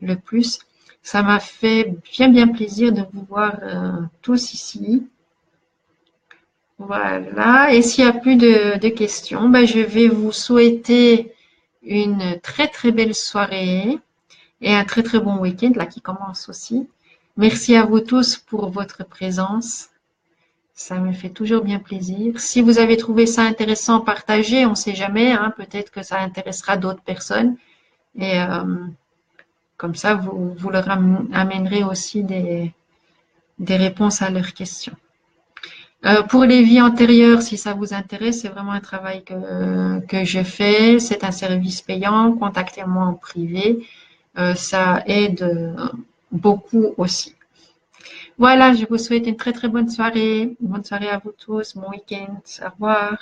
le plus. Ça m'a fait bien plaisir de vous voir tous ici. Voilà. Et s'il n'y a plus de questions, ben, je vais vous souhaiter une très belle soirée et un très bon week-end là qui commence aussi. Merci à vous tous pour votre présence. Ça me fait toujours bien plaisir. Si vous avez trouvé ça intéressant, partagez. On ne sait jamais, hein, peut-être que ça intéressera d'autres personnes. Et comme ça, vous leur amènerez aussi des réponses à leurs questions. Pour les vies antérieures, si ça vous intéresse, c'est vraiment un travail que je fais. C'est un service payant. Contactez-moi en privé. Ça aide beaucoup aussi. Voilà, je vous souhaite une très très bonne soirée. Bonne soirée à vous tous. Bon week-end. Au revoir.